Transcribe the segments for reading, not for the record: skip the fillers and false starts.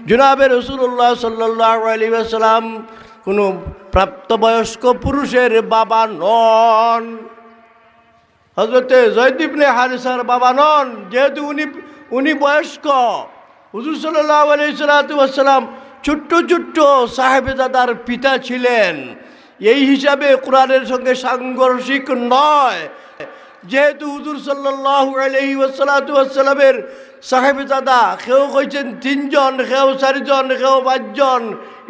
জনাবে রাসূলুল্লাহ সাল্লাল্লাহু আলাইহি ওয়াসাল্লাম কোনো প্রাপ্তবয়স্ক পুরুষের বাবা নন। হযরতে যায়েদ ইবনে হারিসার বাবা নন, যেহেতু উনি বয়স্ক। হুজুর সাল্লাল্লাহু আলাইহি ওয়াসাল্লাম ছোট্ট ছোট্ট সাহাবেজাদার পিতা ছিলেন। এই হিসাবে কোরআনের সঙ্গে সাংঘর্ষিক নয়। যেহেতু হুজুর সাল্লাল্লাহু আলাইহি ওয়াসাল্লামের সাহাবেজাদা কেউ কইছেন 3 জন, কেউ 4 জন, কেউ 5 জন,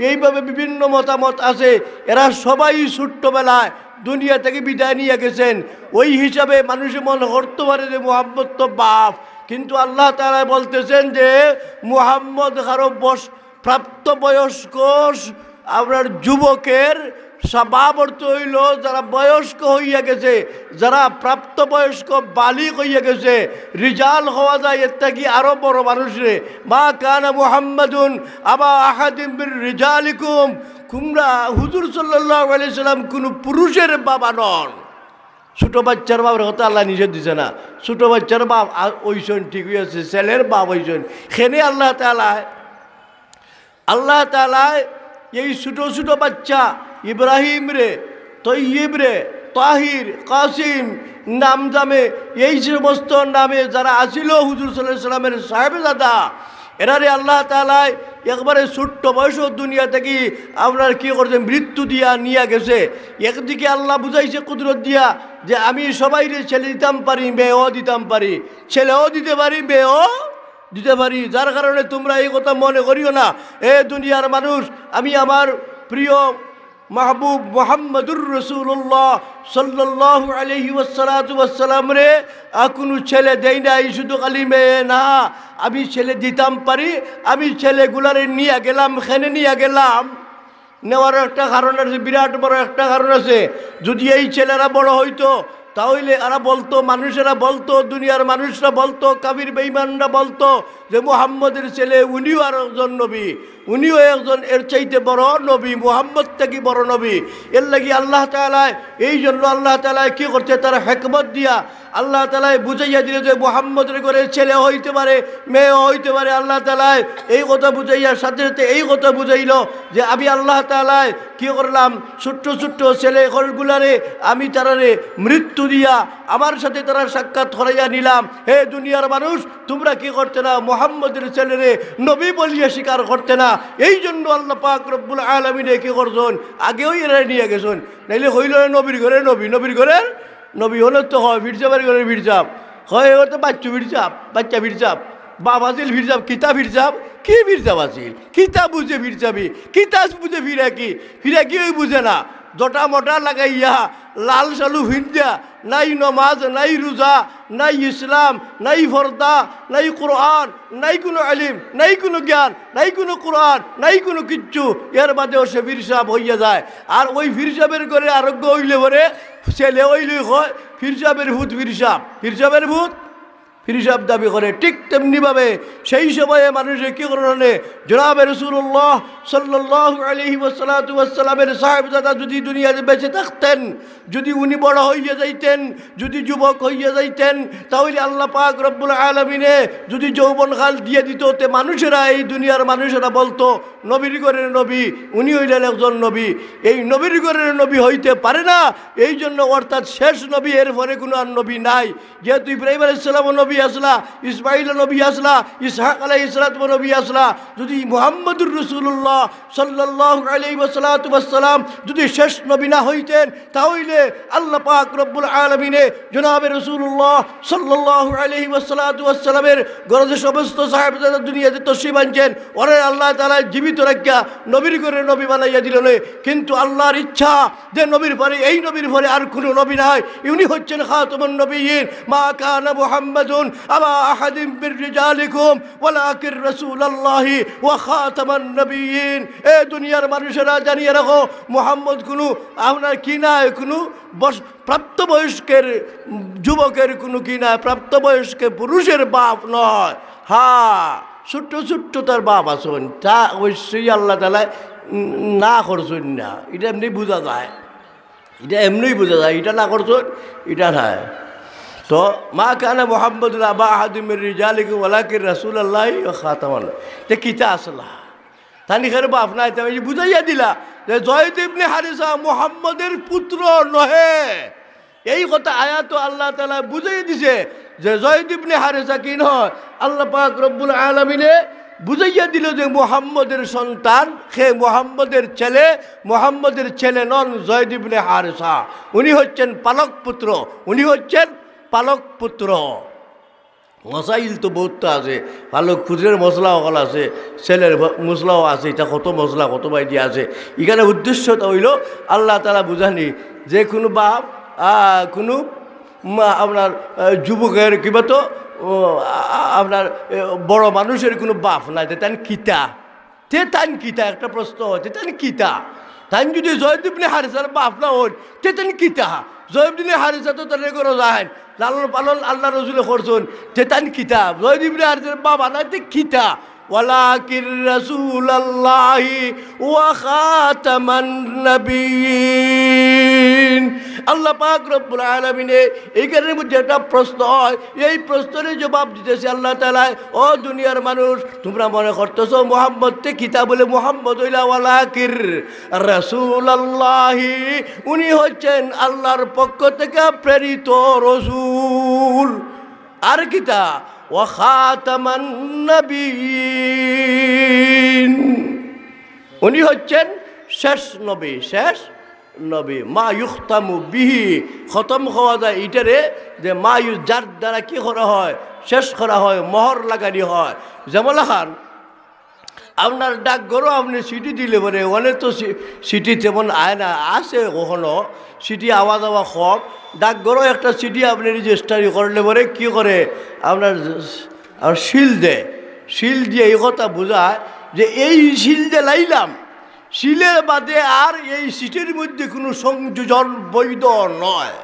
এইভাবে বিভিন্ন মতামত আছে। এরা সবাই ছোট্টবেলায় দুনিয়া থেকে বিদায় নিয়ে গেছেন। ওই হিসাবে মানুষে মনে করতে পারে যে মুহাম্মদ তো বাপ, কিন্তু আল্লাহ তাআলা বলতেছেন যে মুহাম্মদ কারো প্রাপ্তবয়স্ক আপনার যুবকের স্বভাব অর্থ হইল যারা বয়স্ক হইয়া গেছে, যারা প্রাপ্তবয়স্ক বালিগ হইয়া গেছে, রিজাল হওয়া যায়। এর থেকে আরো বড় মানুষরে মা কানা মুহাম্মাদুন আবা আহাদিম বির রিজালিকুম, কুমরা হুজুর সাল্লাল্লাহু আলাইহি সাল্লাম কোনো পুরুষের বাবা নন। ছোটো বাচ্চার বাবার কথা আল্লাহ নিজে দিছে না। ছোটো বাচ্চার বাপ ওইসন ঠিক হয়েছে, ছেলের বাপ ওইসন। সেনে আল্লাহ তাআলা এই ছোটো ছোটো বাচ্চা ইব্রাহিম রে, তৈয়ব রে, তাহির, কাসিম নাম জামে, এই সমস্ত নামে যারা আসিল হুজুর সাল্লাল্লাহু আলাইহি সাল্লামের সাহেবজাদা, এরারে আল্লাহ তাআলা একবারে ছোট্ট বয়স দুনিয়া থেকে আপনার কি করছে মৃত্যু দিয়া নিয়ে গেছে। একদিকে আল্লাহ বুঝাইছে কুদরত দিয়া যে আমি সবাইরে ছেলে দিতাম পারি, মেয়েও দিতাম পারি, ছেলেও দিতে পারি, মেয়েও দিতে পারি। যার কারণে তোমরা এই কথা মনে করিও না এ দুনিয়ার মানুষ আমি আমার প্রিয় মাহবুব মুহাম্মদুর রাসূলুল্লাহ সাল্লাল্লাহু আলাইহি ওয়াসাল্লাম রে কোনো ছেলে দেই নাই, শুধু খালি মেয়ে না, আমি ছেলে দিতাম পারি। আমি ছেলেগুলারে নিয়ে গেলাম, খেনে নিয়ে গেলাম। নেওয়ার একটা কারণ আছে, বিরাট বড় একটা কারণ আছে। যদি এই ছেলেরা বড় হইতো তাহলে এরা বলতো, মানুষেরা বলতো, দুনিয়ার মানুষরা বলতো, কাফির বেঈমানরা বলতো যে মুহাম্মদের ছেলে উনিও আর একজন নবী, উনিও একজন এর চাইতে বড় নবী, মুহাম্মদ থেকে বড় নবী। এর লাগি আল্লাহ তাআলা এই জন্য আল্লাহ তাআলা কি করছে, তার হিকমত দিয়া আল্লাহ তাআলা বুঝাইয়া দিল যে মুহাম্মদের করে ছেলে হইতে পারে, মেয়ে হইতে পারে। আল্লাহ তাআলা এই কথা বুঝাইয়ার সাথে সাথে এই কথা বুঝাইল যে আমি আল্লাহ তাআলা কি করলাম, ছোট্ট ছোট্ট ছেলে ঘরগুলারে আমি তারারে মৃত্যু দিয়া আমার সাথে তারা সাক্ষাৎ করাইয়া নিলাম। হে দুনিয়ার মানুষ, তোমরা কি করতে না, মুহাম্মদের ছেলেরে নবী বলিয়া স্বীকার করতে না। এই জন্য আল্লাহ পাক রব্বুল আলামিনে কি করছেন, আগেও এরা নিয়ে গেছেন। নাইলে হইল নবীর ঘরে নবী, নবীর ঘরের নবী হলে তো হয় ভিড়চাপের ঘরের ভিড়চাপ, হয় তো বাচ্চা ভিড়চাপ, বাচ্চা ভিড়চাপ, বাবা আছিল ভিড়চাপ, কিতা ভিড়চাপ, কি ভিড়চাপ আছিল, কিতা বুঝে ভিড়চাবি, কিতা বুঝে ফিরা কি ওই বুঝে না। জটা মটা লাগাইয়া লাল সালু ভিড়া, নাই নমাজ, নাই রোজা, নাই ইসলাম, নাই ফরদা, নাই কোরআন, নাই কোনো আলিম, নাই কোনো জ্ঞান, নাই কোনো কোরআন, নাই কোনো কিচ্ছু। এর বাদেও সে ফিরসাব হইয়া যায়। আর ওই ফিরসাবের করে আরোগ্য হইলে পরে ছেলে হইলে হয় ফিরসাবের ভূত, ফিরসাবের ভূত ফিরসাব দাবি করে। ঠিক তেমনিভাবে সেই সময়ে মানুষের কী করণে জনাবে রাসূলুল্লাহ সাল্লাল্লাহু আলাইহি ওয়াসাল্লামের সাহেবজাদা যদি দুনিয়াতে বেঁচে থাকতেন, যদি উনি বড় হইয়া যাইতেন, যদি যুবক হইয়া যাইতেন, তাহলে আল্লাহ পাক রব্বুল আলামিনে যদি যৌবনকাল দিয়ে দিত, তে মানুষেরা, এই দুনিয়ার মানুষেরা বলতো নবীর ঘরের নবী, উনি হইলেন একজন নবী। এই নবীর ঘরের নবী হইতে পারে না। এই জন্য অর্থাৎ শেষ নবী, এর পরে কোনো আর নবী নাই। যেহেতু ইব্রাহিম আলাইহিস সালাম নবী আসলা, ইসমাইল নবী আসলা, ইসহাক আলাইহিস সালাম নবী আসলা, যদি মুহাম্মদুর রাসূলুল্লাহ সাল্লাল্লাহু আলাইহি ওয়াসাল্লাম যদি শেষ নবী না হইতেন, তাহলে আল্লাহ পাক রব্বুল আলামিনে জনাবে রাসূলুল্লাহ সাল্লাল্লাহু আলাইহি ওয়াসাল্লামের গরজে সমস্ত সাহাবারা দুনিয়াতে তশরিফ আনছেন, ওরে আল্লাহ তাআলা জীবিত রাখিয়া নবীর করে নবী বানাইয়া দিলেন। কিন্তু আল্লাহর ইচ্ছা যে নবীর পরে, এই নবীর পরে আর কোনো নবী নাই, উনি হচ্ছেন খাতামুন নবিয়্যিন। মা কানা মুহাম্মাদুন আবা আহাদিম মির রিজালিকুম ওয়ালাকিন রাসূলুল্লাহি ওয়া খাতামান নবিয়্যিন। এ দুনিয়ার মানুষেরা জানিয়ে রাখো, মুহাম্মদ কোনো আপনার কি না, কোনো প্রাপ্তবয়স্কের যুবকের কোনো কি না, প্রাপ্তবয়স্কের পুরুষের বাপ নয়। হ্যাঁ, ছোট্ট ছোট্ট তার বাপ আসুন, তা অবশ্যই আল্লাহ তাআলা না করছেন না। এটা এমনি বোঝা যায়, এটা এমনিই বোঝা যায়, এটা না করছেন, এটা নয়। তো মা কানা মুহাম্মাদুন আবা আহাদিম মির রিজালিকুম ওয়ালাকিন রাসূলুল্লাহি ওয়া খাতামান তে কিতা আসলা তানি করে বাপ নাই তুমি বুঝাইয়া দিলা যে জয়েদ ইবনে হারিসা মুহাম্মদের পুত্র নহে এই কথা আয়াত আল্লাহ তাআলা বুঝাইয়া দিছে যে জয়েদ ইবনে হারিসা কি নয় আল্লাহ পাক রব্বুল আলামিনে বুঝাইয়া দিল যে মুহাম্মদের সন্তান সে মুহাম্মদের ছেলে নন জয়েদ ইবনে হারিসা উনি হচ্ছেন পালক পুত্র পালক পুত্র মশাইল তো বহুত আছে পালক পুত্রের মশলাও হল আছে ছেলের মশলাও আছে এটা কত মশলা কত বাইদি আছে এখানে উদ্দেশ্যটা হইল আল্লাহ তাআলা বুঝানি যে কোনো বাপ কোনো আপনার যুবকের কিবা তো আপনার বড় মানুষের কোনো বাপ নাই তান কিতা একটা প্রশ্ন হচ্ছে তান কিতা তাই যদি জয়েদ ইবনে হারিসার বাপ না হন তেতেন কিতা জয়েদ ইবনে হারিসা তো তার করে যায় লালন পালন আল্লাহ রসুলে করছেন তেতান কিতা জয়েদ ইবনে হারিসার বাবা না তে কিতা ওয়ালাকির রাসূলুল্লাহি ওয়া খাতামান নবিয়্যিন আল্লাহ পাক রব্বুল আলামিনে এইখানের মধ্যে একটা প্রশ্ন হয় এই প্রশ্নের জবাব দিতেছে আল্লাহ তাআলা ও দুনিয়ার মানুষ তোমরা মনে করতেছো মুহাম্মদ তে কিতাব বলে মুহাম্মদ হইলা ওয়ালাকির রাসূলুল্লাহি উনি হচ্ছেন আল্লাহর পক্ষ থেকে প্রেরিত রাসূল আর কিতা ওয়া খাতামান নবিয়্যিন উনি হচ্ছেন শেষ নবী মা ইউখতামু বিহি খতম হওয়া যায় এটারে যে মা যার দ্বারা কি করা হয় শেষ করা হয় মোহর লাগানি হয় যেমন খান আপনার ডাকঘরও আপনি সিটি দিলে পরে অনেক তো সিটি তেমন আয় না আসে কখনো সিটি আওয়াজ কম ডাকঘরও একটা সিটি আপনি রেজিস্ট্রারি করলে পরে কী করে আপনার শিল দিয়ে এই কথা বোঝায় যে এই শিল দিয়ে লাইলাম শিলের বাদে আর এই সিটির মধ্যে কোনো সংযোজন বৈধ নয়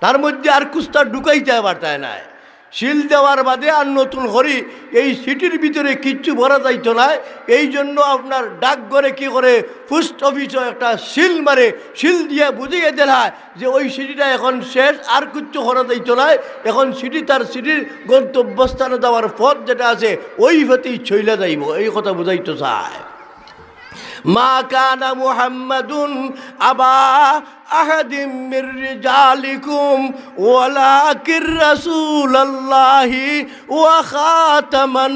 তার মধ্যে আর কুস্তা ঢুকাইতে পারতায় নাই শিল দেওয়ার বাদে আর নতুন করি এই সিটির ভিতরে কিচ্ছু ভরা যাইতো না এই জন্য আপনার ডাকঘরে কি করে পোস্ট অফিসও একটা শিল মারে শিল দিয়ে বুঝিয়ে দেয় যে ওই সিটিটা এখন শেষ আর কিচ্ছু করা যাইতো না এখন সিটি তার সিটির গন্তব্যস্থানে যাওয়ার পথ যেটা আছে ওই পথেই চইলা যাইব এই কথা বুঝাইতে চায় মা কানা মুহাম্মাদুন আবা আহাদিম মির রিজালিকুম ওয়ালাকির রাসূলুল্লাহি ওয়া খাতামান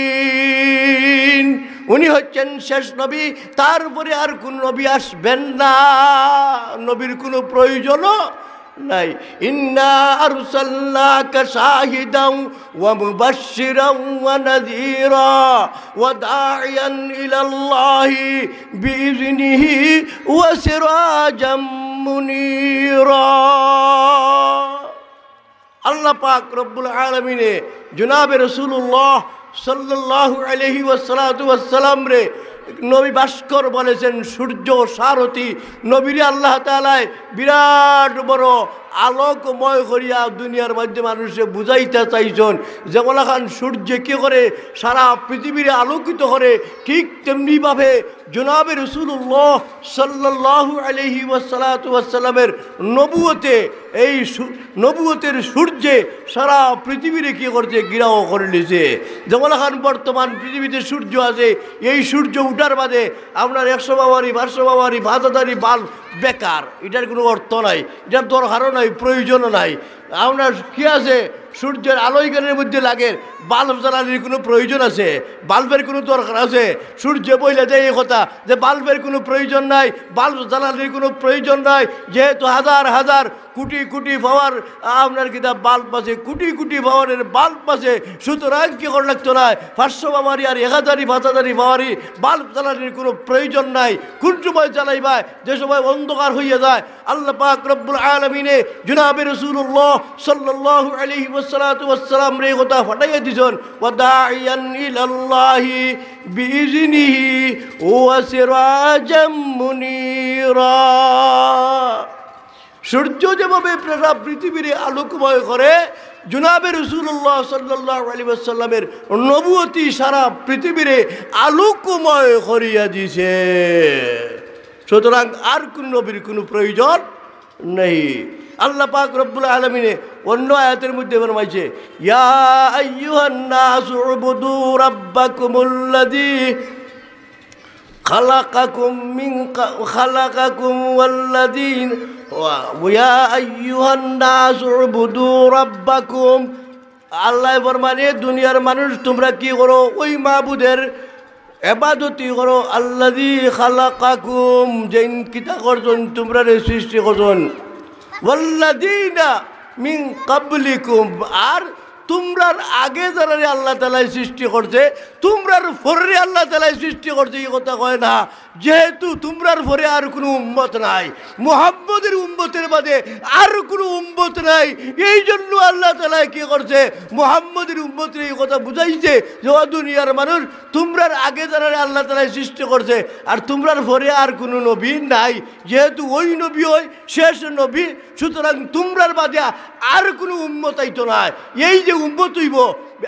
নবিয়্যিন উনি হচ্ছেন শেষ নবী তারপরে আর কোন নবী আসবেন না নবীর কোনো প্রয়োজনও নাই ইন্না আরসালনাকা শাহিদান ওয়া মুবাশশিরান ওয়া নাযীরা ওয়া দা'iয়ান ইলাল্লাহি বিইذনিহি ওয়া সিরাজাম মুনীরা আল্লাহ পাক রব্বুল আলামিনে জনাবে রাসূলুল্লাহ সাল্লাল্লাহু আলাইহি ওয়াসাল্লাম রে নবী ভাস্কর বলেছেন সূর্য সারথি নবীরে আল্লাহ তাআলা বিরাট বড় আলোকময় করিয়া দুনিয়ার মধ্যে মানুষে বুঝাইতে চাইছেন যেমন এখন সূর্য কী করে সারা পৃথিবীর আলোকিত করে ঠিক তেমনিভাবে জনাবে রাসূলুল্লাহ সাল্লাল্লাহু আলাইহি ওয়াসাল্লামের নবুয়তে এই নবুয়তের সূর্যে সারা পৃথিবীরে কী করছে গিরাও করে নিয়েছে যেমন এখন বর্তমান পৃথিবীতে সূর্য আছে এই সূর্য উঠার বাদে আপনার 100 বাবারি 500 বাবারি 5000 বাল্ব বেকার এটার কোনো অর্থ নাই এটার দরকারও নাই প্রয়োজনও নাই আপনার কী আছে সূর্যের আলোইকানের মধ্যে লাগে বাল্ব জ্বালানির কোনো প্রয়োজন আছে বাল্বের কোনো দরকার আছে সূর্য বইলে যায় এই কথা যে বাল্বের কোনো প্রয়োজন নাই বাল্ব জ্বালানির কোনো প্রয়োজন নাই যেহেতু হাজার হাজার কোটি কোটি পাওয়ার আপনার কিনা বাল্ব আছে কোটি কোটি পাওয়ারের বাল্ব আছে সুতরাং কী করে লাগতো না 500 বাবারি আর 1000 5000 বাবারি বাল্ব জ্বালানির কোনো প্রয়োজন নাই কোন সময় জ্বালাইবা যে সময় অন্ধকার হইয়া যায় আল্লাহ পাক রব্বুল আলামিনে জনাবে রাসূলুল্লাহ সাল্লাল্লাহু আলাইহি ওয়াসাল্লাম রে কথা ফাটাইয়া দিছেন ওয়া দাইয়ান ইলাল্লাহি বিইذনিহি ওয়া সিরাজাম মুনীরা সূর্য যেভাবে সারা পৃথিবীর আলোকময় করে জনাবে রাসূলুল্লাহ সাল্লাল্লাহু আলাইহি ওয়াসাল্লামের নবুয়তি সারা পৃথিবীর আলোকময় করিয়া দিছে সুতরাং আর কোন নবীর কোনো প্রয়োজন নেই আল্লাহ পাক রব্বুল আলামিনে অন্য আয়াতের মধ্যে ফরমাইছে ইয়া আইয়ুহান নাসু উবুদু রাব্বাকুমুল্লাযী খালাকাকুম ওয়াল্লাযীন ইয়া আইয়ুহান নাসু উবুদু রাব্বাকুম। আল্লাহ ফরমানে দুনিয়ার মানুষ তোমরা কি করো ওই মাবুদের ইবাদতি করো আল্লাযী খালাকাকুম যেন কিতা করছেন তোমরা সৃষ্টি করছেন ওয়াল্লাযীনা মিন ক্বাবলিকুম আর তোমরার আগে যারা আল্লাহ তাআলা সৃষ্টি করছে তোমরার পরে আল্লাহ তাআলা সৃষ্টি করছে এই কথা কয় না যেহেতু তোমরার পরে আর কোনো উম্মত নাই মুহাম্মদের উম্মতের বাদে আর কোনো উম্মত নাই এই জন্য আল্লাহ তাআলা কি করছে মুহাম্মদের উম্মতের এই কথা বুঝাইছে যে ও দুনিয়ার মানুষ তোমরার আগে যারা আল্লাহ তাআলা সৃষ্টি করছে আর তোমরার পরে আর কোনো নবী নাই যেহেতু ওই নবী ওই শেষ নবী সুতরাং তোমরার বাদে আর কোনো উম্মত আইতো না এই যে উম্মত হইব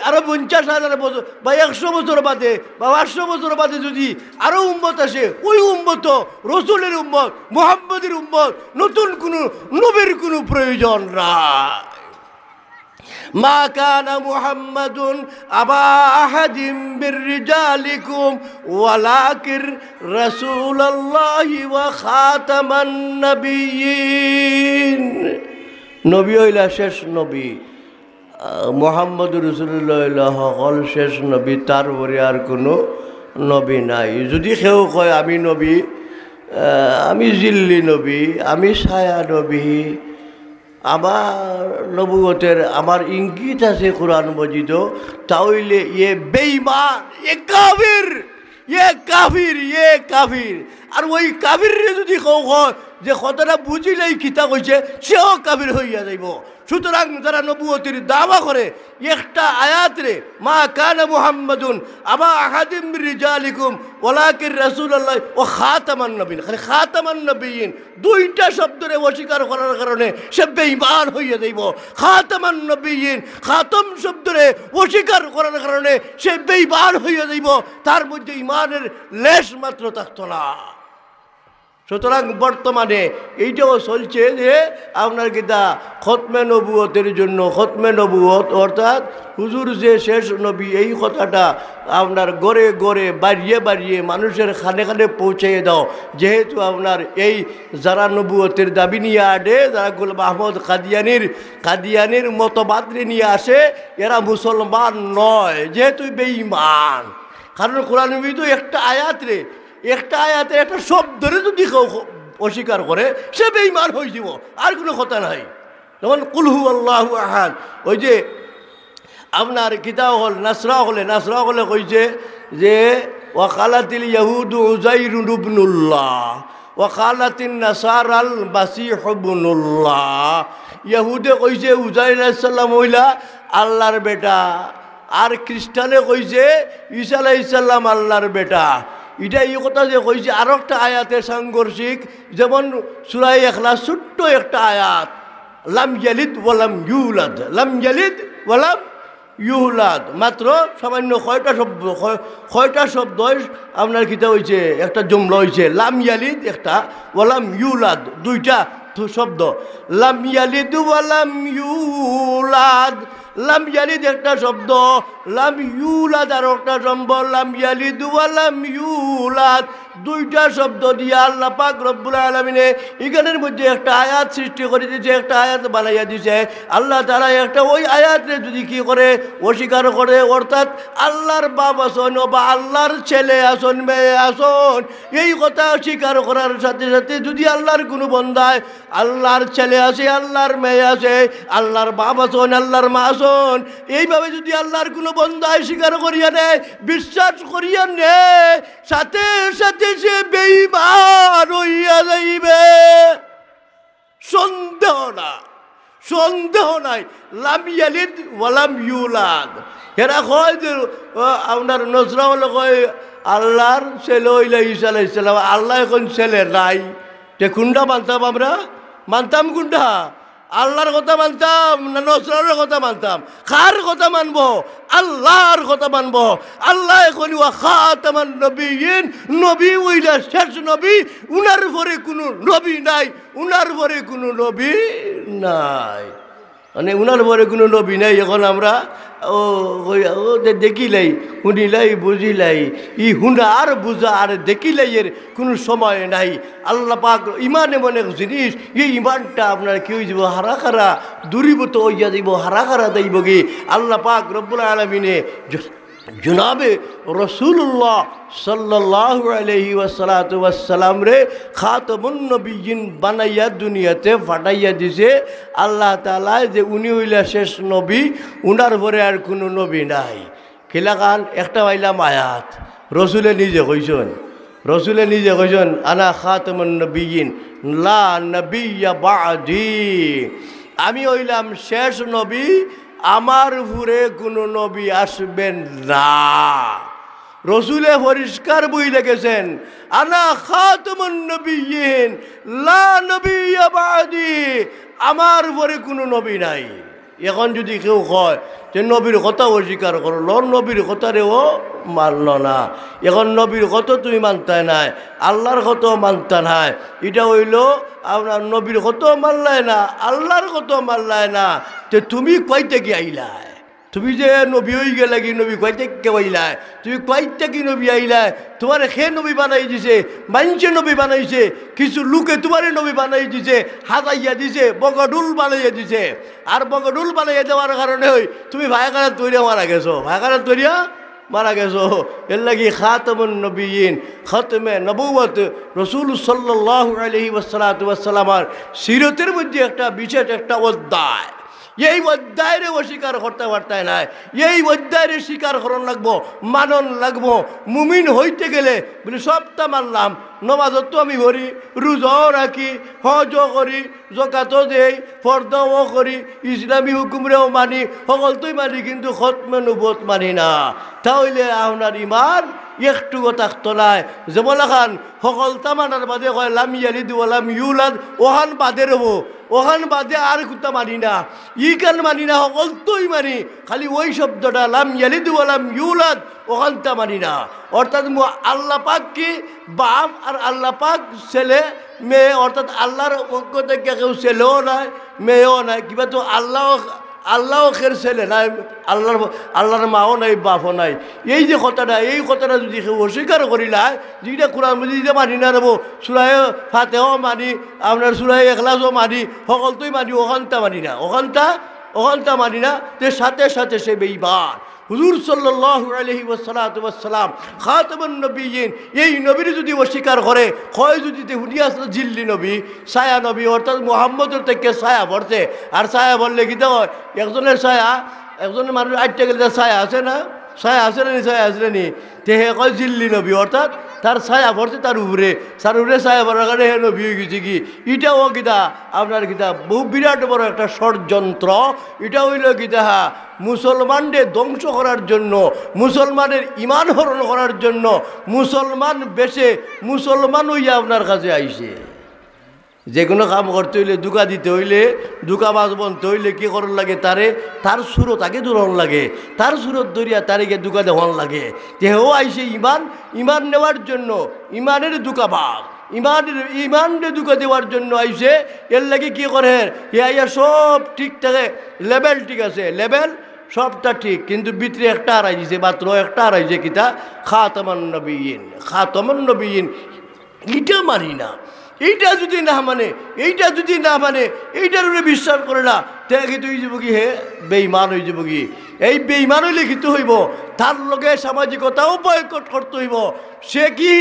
আরো 50,000 বছর বা 100 বছর বাদে বা 500 বছর বাদে যদি আরো উম্মত আসে ওই উম্মত রসুলের উম্মত মুহাম্মদের উম্মত নতুন কোনো নবীর কোনো প্রয়োজন নাই। মা কানা মুহাম্মাদুন আবা আহাদিম মির রিজালিকুম ওয়ালাকিন রাসূলুল্লাহি ওয়া খাতামান নবিয়্যিন। নবী হইলা শেষ নবী মুহাম্মদ রাসূলুল্লাহ হল শেষ নবী তারপরে আর কোনো নবী নাই। যদি কেউ কয় আমি নবী আমি জিল্লি নবী আমি ছায়া নবী আমার নবুয়তের আমার ইঙ্গিত আছে কোরআন মজিদ তাহলে ইয়ে বেঈমান ইয়ে কাফির ইয়ে কাফির ইয়ে কাফির। আর ওই কাফির যদি কেউ কয় যে কথাটা বুঝিলেই কিতা কইছে সেও কাফির হইয়া যাইব। সুতরাং যারা নবুয়তির দাওয়া করে একটা আয়াত রে মা কানা মুহাম্মাদুন আবা আহাদিম মির রিজালিকুম ওয়ালাকিন রাসূলুল্লাহ ও খাতামান নবিয়্যিন খালি খাতামান নবিয়্যিন দুইটা শব্দরে অস্বীকার করার কারণে সে বেঈমান হইয়া যাইব। খাতামান নবিয়্যিন খাতম শব্দরে অস্বীকার করার কারণে সে বেঈমান হইয়া যাইব তার মধ্যে ঈমানের লেশ মাত্র থাকতো না। সুতরাং বর্তমানে এইটাও চলছে যে আপনার কিতা খতমে নবুয়তের জন্য খতমে নবুয়ত অর্থাৎ হুজুর যে শেষ নবী এই কথাটা আপনার গড়ে গড়ে বাড়িয়ে বাড়িয়ে মানুষের খানে খানে পৌঁছিয়ে দাও। যেহেতু আপনার এই যারা নবুয়তের দাবি নিয়ে আডে যারা গোলাম আহমদ কাদিয়ানির মতবাদ নিয়ে আসে এরা মুসলমান নয় যেহেতু বেঈমান। কারণ কোরআন তো একটা আয়াত রে একটা আয়াতের একটা শব্দরে যদি কেউ অস্বীকার করে সে বেঈমান হয়ে যাব আর কোনো কথা নাই। যেমন কুল হু আল্লাহু আহাদ ওই যে আপনার কিতাব হল নাসরা হলে কইছে যে ওয়াকালাতিল ইয়াহুদু উযাইরুন ইবনুল্লাহ ওয়াকালাতিন নাসারাল মাসীহু ইবনুল্লাহ। ইয়াহুদে কইছে উযাইর আলাইহিস সালাম হইলা আল্লাহর বেটা আর খ্রিস্টানে কইছে ঈসা আলাইহিস সালাম আল্লাহর বেটা। এটা এই কথা যে কইছে আর একটা আয়াতে সাংঘর্ষিক যেমন সূরা ইখলাস ছোট্ট একটা আয়াত লাম ইয়ালিদ ওয়ালাম ইউলাদ লাম ইয়ালিদ ওয়ালাম ইউলাদ মাত্র সামান্য কয়টা শব্দ আপনার কিতা হয়েছে একটা জুমলা হয়েছে লাম ইয়ালিদ একটা ওয়ালাম ইউলাদ দুইটা শব্দ লাম ইয়ালিদ ওয়ালাম ইউলাদ। লাম ইয়ালিদ একটা শব্দ লাম ইউলাদ আর একটা শব্দ লাম ইয়ালিদ ওয়ালাম ইউলাদ দুইটা শব্দ দিয়ে আল্লাহ পাক রব্বুল আলামিনে এখানের মধ্যে একটা আয়াত সৃষ্টি করে দিয়েছে একটা আয়াত বানাইয়া দিয়েছে। আল্লাহ তাআলা একটা ওই আয়াতে যদি কি করে অস্বীকার করে অর্থাৎ আল্লাহর বাপ আসন বা আল্লাহর ছেলে আসন মেয়ে আসন এই কথা স্বীকার করার সাথে সাথে যদি আল্লাহর কোনো বন্দায় আল্লাহর ছেলে আছে আল্লাহর মেয়ে আছে আল্লাহর বাপ আসন আল্লাহর মা আসন এইভাবে যদি আল্লাহর কোনো বন্দায় স্বীকার করিয়া নেয় বিশ্বাস করিয়া নেয় সাথে সাথে সে বেঈমান হইয়া যাইবে সন্দেহ নাই। লাম ইয়ালিদ ওয়ালাম ইউলাদ এরা কয় যে আপনার নজরা হলে কয় আল্লাহর ছেলে হইলা ঈসা আলাইহিস সালাম আল্লাহ এখন ছেলে নাই তে কোনটা মানতাম আমরা মানতাম কোনটা আল্লাহর কথা মানতাম না নসরানের কথা মানতাম? কার কথা মানবো? আল্লাহর কথা মানবো। আল্লাহ এখন ওয়া খাতামান নবিয়্যিন, নবী ওইলা শেষ নবী, উনার পরে কোনো নবী নাই, উনার পরে কোনো নবী নাই, মানে উনার পরে কোনো নবী নাই। এখন আমরা ও দেখিলাই, শুনিলাই, বুঝিলাই, ই শুনা আর বুঝা আর দেখিলাই এর কোনো সময় নাই। আল্লাহ পাক ইমান এমন এক জিনিস, এই ইমানটা আপনার কি হয়ে যাব? হারা খারা দূরীভূত হইয়া দিব, হারা খারা দেব কি? আল্লাহ পাক রব্বুল আলামিনে জনাবে রসুল্লাহ সাল্লাল্লাহু আলাইহি ওয়াসাল্লাম রে খাতামুন নবিয়্যিন বানাইয়া দুনিয়াতে ফাটাইয়া দিছে আল্লাহ তাআলা, যে উনি হইলা শেষ নবী, উনার পরে আর কোনো নবী নাই। খিলাকান একটা পাইলাম আয়াত, রসুলে নিজে কইছেন, রসুলে নিজে কইছেন আনা খাতামুন নবিয়্যিন লা নবিয়্যা বা'দি, আমি হইলাম শেষ নবী, আমার উপরে কোনো নবী আসবেন না। রসুলে পরিষ্কার বই লিখেছেন আনা খাতামুন নবিয়্যিন লা নবিয়্যা বা'দি, আমার উপরে কোনো নবী নাই। এখন যদি কেউ কয় যে নবীর কথা অস্বীকার করলো, নবীর কথারেও মানল না, এখন নবীর কথা তুমি মানতে নাই, আল্লাহর কথাও মানতে নাই, এটা হইল আপনার নবীর কথাও মানলাই না, আল্লাহর কথাও মানলাই না, তো তুমি কইতে কি আইলাই? তুমি যে নবী হয়ে গেলে কি নবী কইতে কে আইলাই? তুমি কইতে কি নবী আইলাই? তোমার সে নবী বানাই দিছে, মাইনছে নবী বানাইছে, কিছু লোকে তোমার নবী বানাই দিছে, হাজাইয়া দিছে, বগডুল বানাইয়া দিছে। আর বগডুল বানাইয়া দেওয়ার কারণে হই তুমি ভাইকারা তৈরিয়া মারা গেছো, ভাইকারা তৈরিয়া মারা গেছো। এর লাগি খাতামুন নবিয়্যিন, খতমে নবুয়ত রসুল সাল্লাল্লাহু আলাইহি ওয়াসাল্লামের সিরতের মধ্যে একটা বিশেষ একটা অধ্যায়, এই অধ্যায়ের অস্বীকার করতে পারতে নাই, এই অধ্যায়ের স্বীকার করণ লাগবো, মানন লাগবো। মুমিন হইতে গেলে বলে সবটা মানলাম, নমাজত তো আমি করি, রোজাও রাখি, হজও করি, জকাতও দেই, ফরদাও করি, ইসলামী হুকুমরেও মানি, সকলতই মানি, কিন্তু খতমে নবুয়ত মানি না। তাহলে আপনার ইমান একটু থাকতো নাই। যেমন খান সকলতা মানার বাদে কয় লাম ইয়ালিদ ওয়া লাম ইউলাদ, ওখান বাদে রব, ওখান বাদে আর কোথা মানি না, ই কান মানি না, সকলতই মানি, খালি ওই শব্দটা লাম ইয়ালিদ ওয়া লাম ইউলাদ ওখানটা মানি না। অর্থাৎ আল্লাহ পাক কি বাপ আর আল্লাহ পাক ছেলে মেয়ে, অর্থাৎ আল্লাহর পক্ষ থেকে কেউ ছেলেও নাই মেয়েও নাই, কিবা তো আল্লাহ খের ছেলে নাই, আল্লাহর মাও নাই বাপও নাই। এই যে কথাটা, এই কথাটা যদি কেউ অস্বীকার করিলায়, যেটা কোরআন মজিদে মানি না রব, সূরা ফাতিহাও মানি, আপনার সূরা ইখলাসও মানি, সকলতই মানি, ওখানটা মানি না, ওখানটা মানি না, তে সাথে সাথে সে বেঈমান। হুজুর সাল্লাল্লাহু আলাইহি ওয়াসাল্লাম খাতামুন নবিয়্যিন, এই নবীর যদি অস্বীকার করে, হয় যদি হুনি আসলে জিল্লি নবী, ছায়া নবী, অর্থাৎ মুহাম্মদের থেকে ছায়া পড়ছে। আর ছায়া বললে কি তো একজনের ছায়া, একজনের মানুষ আটটা গেলে তার ছায়া আছে না, ছায়া আছে না, ছায়া আছে নি, তে হে কয় জিল্লি নবী, অর্থাৎ তার ছায়া পড়ছে তার উপরে ছায়া পড়ার কারণে হে নবী হয়ে গেছে কি। এটাও কিতা আপনার কিতা বহু বিরাট বড় একটা ষড়যন্ত্র। এটা হইল কিতা মুসলমানদের ধ্বংস করার জন্য, মুসলমানের ইমান হরণ করার জন্য, মুসলমান বেশে মুসলমান হইয়া আপনার কাছে আইছে। যে কোনো কাম করতে হইলে, দুকা দিতে হইলে, দুকাবাজ বনতে হইলে কি করার লাগে, তার সুরত আগে ধরন লাগে, তার সুরত ধরিয়া তারিখে দুকা দেওয়ান লাগে। তেও আইসে ইমান নেওয়ার জন্য, ইমানের দুকাবাজ, ইমানের দুকা দেওয়ার জন্য আইসে। এর লাগে কি করে, আইয়া সব ঠিক থাকে, লেভেল ঠিক আছে, লেভেল সবটা ঠিক, কিন্তু ভিতরে একটা হারাইছে, মাত্র একটা হারাইছে কিতা খাতামুন নবিয়্যিন, খাতামুন নবিয়্যিন। এটা মানি না, এইটা যদি না মানে, এইটার উপরে বিশ্বাস করে না, দেখি তুই যাব কি হে বেঈমান হয়ে যাব কি। এই বেঈমান হইলে কিন্তু হইব, তার লগে সামাজিকতাও বয়কট করতে হইব। সে কি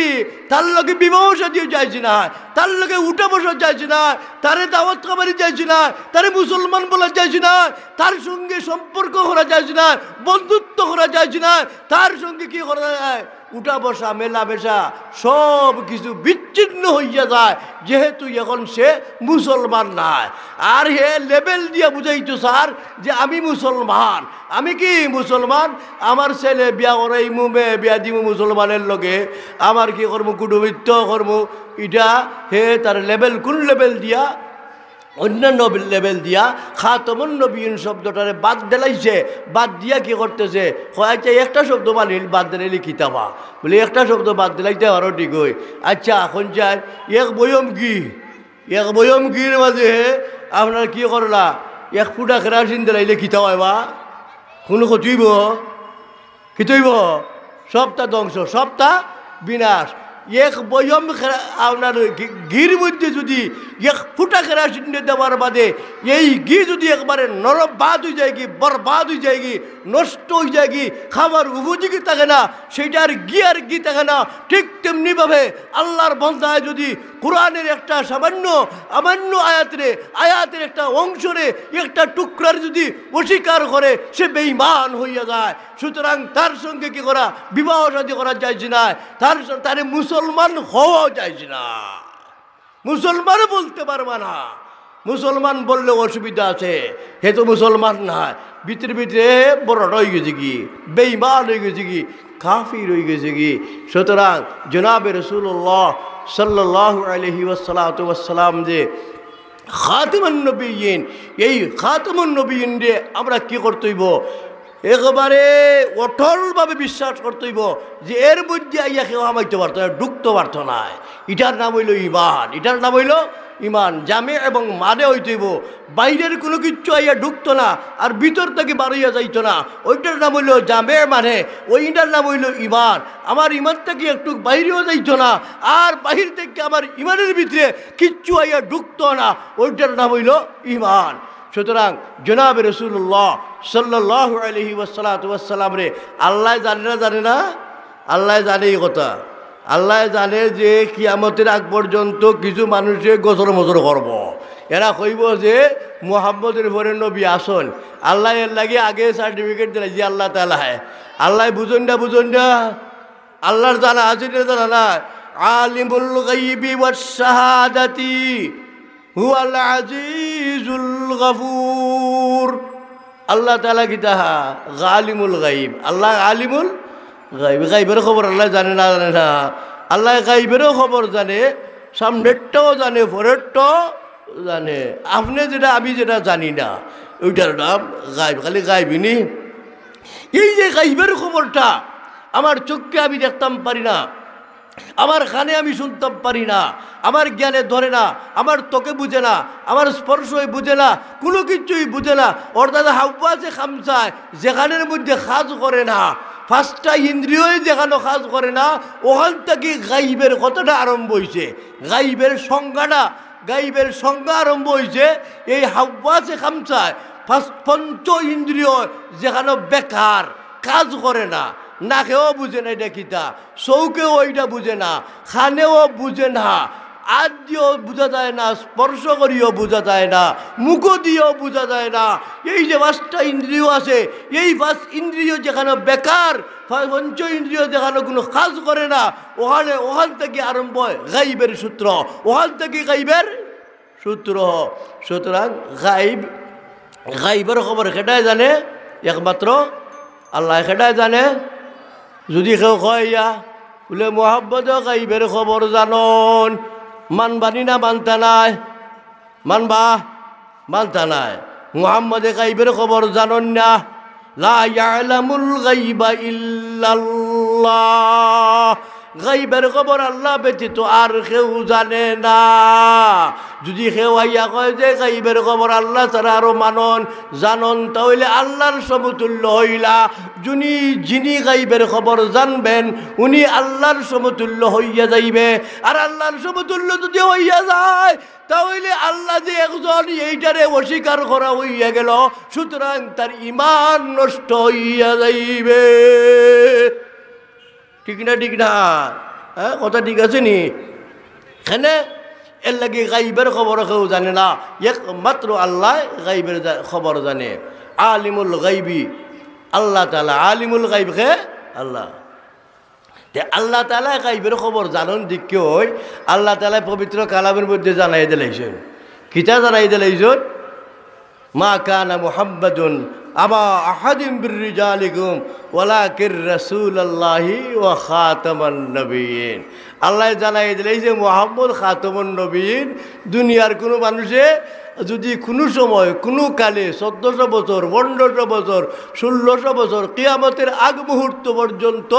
তার লগে বিবাহ সাজিয়ে যাইছি না, তার লগে উঠা বসা যাইছি না, তারে দাওয়াত খাবারে যাইছি না, তারে মুসলমান বলা যাইছি না, তার সঙ্গে সম্পর্ক করা যাইছি না, বন্ধুত্ব করা যাইছি না, তার সঙ্গে কি করা যায়, উঠা বসা মেলামেশা সব কিছু বিচ্ছিন্ন হইয়া যায়, যেহেতু এখন সে মুসলমান নাই। আর হে লেবেল দিয়া বুঝাইতো স্যার যে আমি মুসলমান, আমি কি মুসলমান, আমার ছেলে বিয়া করাই মুমে বিয়া দিমু মুসলমানের লগে, আমার কি করবো কুটুমিত্য করবো, এটা হে তার লেবেল কোন লেবেল দিয়া অন্যান্য লেভেল দিয়া খাতমুন নবীন শব্দটারে বাদ দিলাইছে, বাদ দিয়া কি করতেছে, আচ্ছা একটা শব্দ বানিল বাদ দিলে কিতাবা বলে একটা শব্দ বাদ দিলাইতে আরও ঠিক হয়। আচ্ছা এখন চাই এক বয়ম গির মাঝে আপনার কি করলা এক ফুটা কেরাসিন দিলাইলে কিতাব হয় বা কোনো ক্ষতিব কি তৈব, সবটা ধ্বংস, সবটা বিনাশ। এক বয়ম আপনার ঘির মধ্যে যদি এক ফুটা কেরাসিন দেওয়ার বাদে এই ঘি যদি একবারে নরবাদ হয়ে যায় কি, বরবাদ হয়ে যায় কি, নষ্ট হয়ে যায় কি, খাবার উপযোগী থাকে না, সেইটার আর ঘি থাকে না। ঠিক তেমনিভাবে আল্লাহর বন্ধায় যদি কোরআনের একটা সামান্য আয়াতের একটা অংশরে একটা টুকরার যদি অস্বীকার করে সে বেঈমান হইয়া যায়। সুতরাং তার সঙ্গে কি করা, বিবাহ শাদী করা যাইছে না, তারে মুসলমান হওয়া যাইছে না, মুসলমান বলতে পারবা না। মুসলমান বললে অসুবিধা আছে, হে তো মুসলমান না, ভিতরে বড় হয়ে গেছে কি, বেঈমান হয়ে গেছে কি, কাফির হয়ে গেছে কি। সুতরাং জনাবে রাসূলুল্লাহ সাল্লাল্লাহু আলাইহি ওয়াসাল্লাম যে খাতিমুন নবিয়্যিন, এই খাতিমুন নবিয়্যিন রে আমরা কি করতে হইব, একেবারে অটলভাবে বিশ্বাস করতে হইব যে এর মধ্যে আইয়া কেউ আমাইতে পারতো না, ঢুকতে পারতো না। এটার নাম হইল ইমান, এটার নাম হইল ইমান। জামে এবং মানে হইতেইব, বাইরের কোনো কিচ্ছু আইয়া ঢুকতো না আর ভিতর থেকে বাড়াইয়া যাইতো না, ওইটার নাম হইল জামে মানে, ওইটার নাম হইল ইমান। আমার ইমান থেকে একটু বাইরেও যাইতো না আর বাহির থেকে আমার ইমানের ভিতরে কিচ্ছু আইয়া ঢুকতো না, ওইটার নাম হইল ইমান। সুতরাং জনাবে রাসূলুল্লাহ সাল্লাল্লাহু আলাইহি ওয়াসাল্লাম রে আল্লাহ জানে না, আল্লাহ জানে এই কথা। আল্লাহ জানে যে কিয়ামতের আগ পর্যন্ত কিছু মানুষে গোসর মজর করব, এরা কইব যে মুহাম্মদের পরে নবী আসন। আল্লাহ এর লাগে আগে সার্টিফিকেট দিলে যে আল্লাহ তাআলা হয়। আল্লাহ বুঝুন না, আল্লাহর জানা আছে জানা না। আলিমুল গায়বি ওয়াস শাহাদাতি হুয়াল আজিজুল গফুর। আল্লাহ তাআলা কি তাহা গালিমুল গাইব, আল্লাহ আলিমুল গাইব, গাইবের খবর আল্লাহ জানে না, আল্লাহ গাইবেরও খবর জানে, সামনেরটাও জানে, পরেরটাও জানে। আপনি যেটা আমি যেটা জানি না ওইটার নাম গাইব, খালি গাইবিনি। এই যে গাইবের খবরটা আমার চোখকে আমি দেখতাম পারি না, আমার কানে আমি শুনতাম পারি না, আমার জ্ঞানে ধরে না, আমার ত্বকে বুঝে না, আমার স্পর্শই বুঝে না, কোনো কিছুই বুঝে না। অর্থাৎ হাওয়া যে খামচায় যেখানের মধ্যে কাজ করে না, পাঁচটা ইন্দ্রিয়ই যেখানে কাজ করে না, ওখান থেকে গাইবের কথাটা আরম্ভ হয়েছে। গাইবের সংজ্ঞা আরম্ভ হয়েছে এই হাওয়া যে খামচায়। পঞ্চ ইন্দ্রিয় যেখানে বেকার কাজ করে না, নাকেও বুঝে না এটা কিতা, চৌকেও ওইটা বুঝে না, খানেও বুঝে না, আজ দিয়েও বোঝা যায় না, স্পর্শ করিও বোঝা যায় না, মুখ দিয়েও বোঝা যায় না। এই যে পাঁচটা ইন্দ্রিয় আছে, এই পাঁচ ইন্দ্রিয় যেখানে বেকার, পঞ্চ ইন্দ্রিয় যেখানে কোনো কাজ করে না, ওখান থেকে আরম্ভ হয় গাইবের সূত্র, ওখান থেকে গাইবের সূত্র। সুতরাং গাইবের খবর সেটাই জানে একমাত্র আল্লাহ, সেটাই জানে। যদি কেউ কইয়া বলে মোহাম্মদ গাইবের খবর জানন, মানবানি না মানতা নাই, মানবা মানতা নাই। মুহাম্মদে গাইবের খবর জানন না, লা ইয়ালামুল গাইবা ইল্লাল্লাহ, গাইবের খবর আল্লাহ ব্যতীত আর কেউ জানে না। যদি কেউ আইয়া কয় যে গাইবের খবর আল্লাহ ছাড়া আরো জানন, তাহলে আল্লাহর সমতুল্য হইলা। যিনি গাইবের খবর জানবেন উনি আল্লাহর সমতুল্য হইয়া যাইবে। আর আল্লাহর সমতুল্য যদি হইয়া যায় তাহলে আল্লাহ যে একজন এইটারে অস্বীকার করা হইয়া গেল, সুতরাং তার ঈমান নষ্ট হইয়া যাইবে। ঠিক না হ্যাঁ, কথা ঠিক আছে নি? এখানে এর লাগে গাইবের খবর কেউ জানে না, একমাত্র আল্লাহ গাইবের খবর জানে। আলিমুল গাইবি আল্লাহ তাআলা, আলিমুল গাইব কে আল্লাহ। আল্লাহ তাআলা গাইবের খবর জানন দিকে ওই আল্লাহ তাআলা পবিত্র কালামের মধ্যে জানাই দিলাইছেন। কিতা জানাই দিলাইছেন? মা কানা মুহাম্মাদুন আবা আহাদিম বিররিজালিকুম ওয়ালাকির রাসূলুল্লাহি ওয়া খাতামান নবিয়্যিন। আল্লাহ জানাই দিলেই যে মুহাম্মদ খাতামুন নবিয়্যিন, দুনিয়ার কোনো মানুষে যদি কোনো সময় কোনো কালে 1400 বছর 1500 বছর 1600 বছর কিয়ামতের আগ মুহূর্ত পর্যন্ত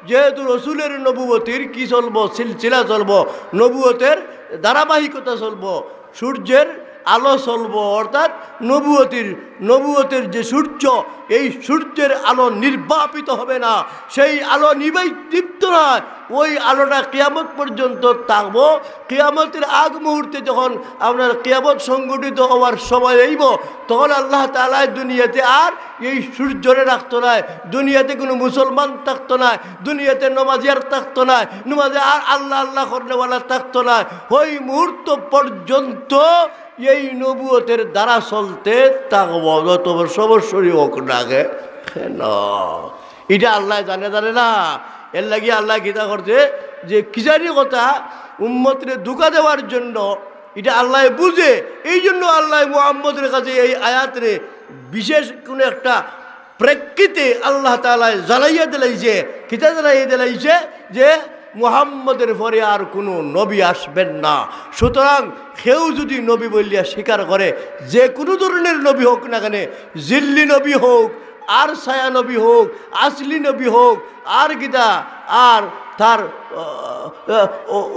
যেহেতু রসুলের নবুয়তির কি চলবো, সিলসিলা চলবো, নবুয়তের ধারাবাহিকতা চলবো, সূর্যের আলো চলবো, অর্থাৎ নবুয়তের যে সূর্য, এই সূর্যের আলো নির্বাপিত হবে না, সেই আলো দীপ্ত নয়, ওই আলোটা কিয়ামত পর্যন্ত থাকবো। কিয়ামতের আগ মুহূর্তে যখন আপনার কিয়ামত সংগঠিত হওয়ার সময় আইব, তখন আল্লাহ তাআলা দুনিয়াতে আর এই সূর্যরে রাখতো না, দুনিয়াতে কোনো মুসলমান থাকতো না, দুনিয়াতে নমাজিয়ার থাকতো না, নমাজে আর আল্লাহ আল্লাহ করনেওয়ালা থাকতো না। ওই মুহূর্ত পর্যন্ত এই নবুয়তের দ্বারা চলতে থাকবো, যত সবস্বরী হোক না গে না। এটা আল্লাহ জানে না। এর লাগি আল্লাহ গীতা করছে যে কিজারি কথা উম্মতরে ধোঁকা দেওয়ার জন্য, এটা আল্লাহ বুঝে, এই জন্য আল্লাহ মুহাম্মদের কাছে এই আয়াতরে বিশেষ কোনো একটা প্রেক্ষিতে আল্লাহ তাআলা জানাইয়া দিলাইছে, কিতা জানাইয়া দিলাইছে যে মুহাম্মদের পরে আর কোনো নবী আসবেন না। সুতরাং কেউ যদি নবী বলিয়া স্বীকার করে, যে কোনো ধরনের নবী হোক না কেন, জিল্লি নবী হোক, আর ছায়া নবী হোক, আসলি নবী হোক, আর গীতা আর তার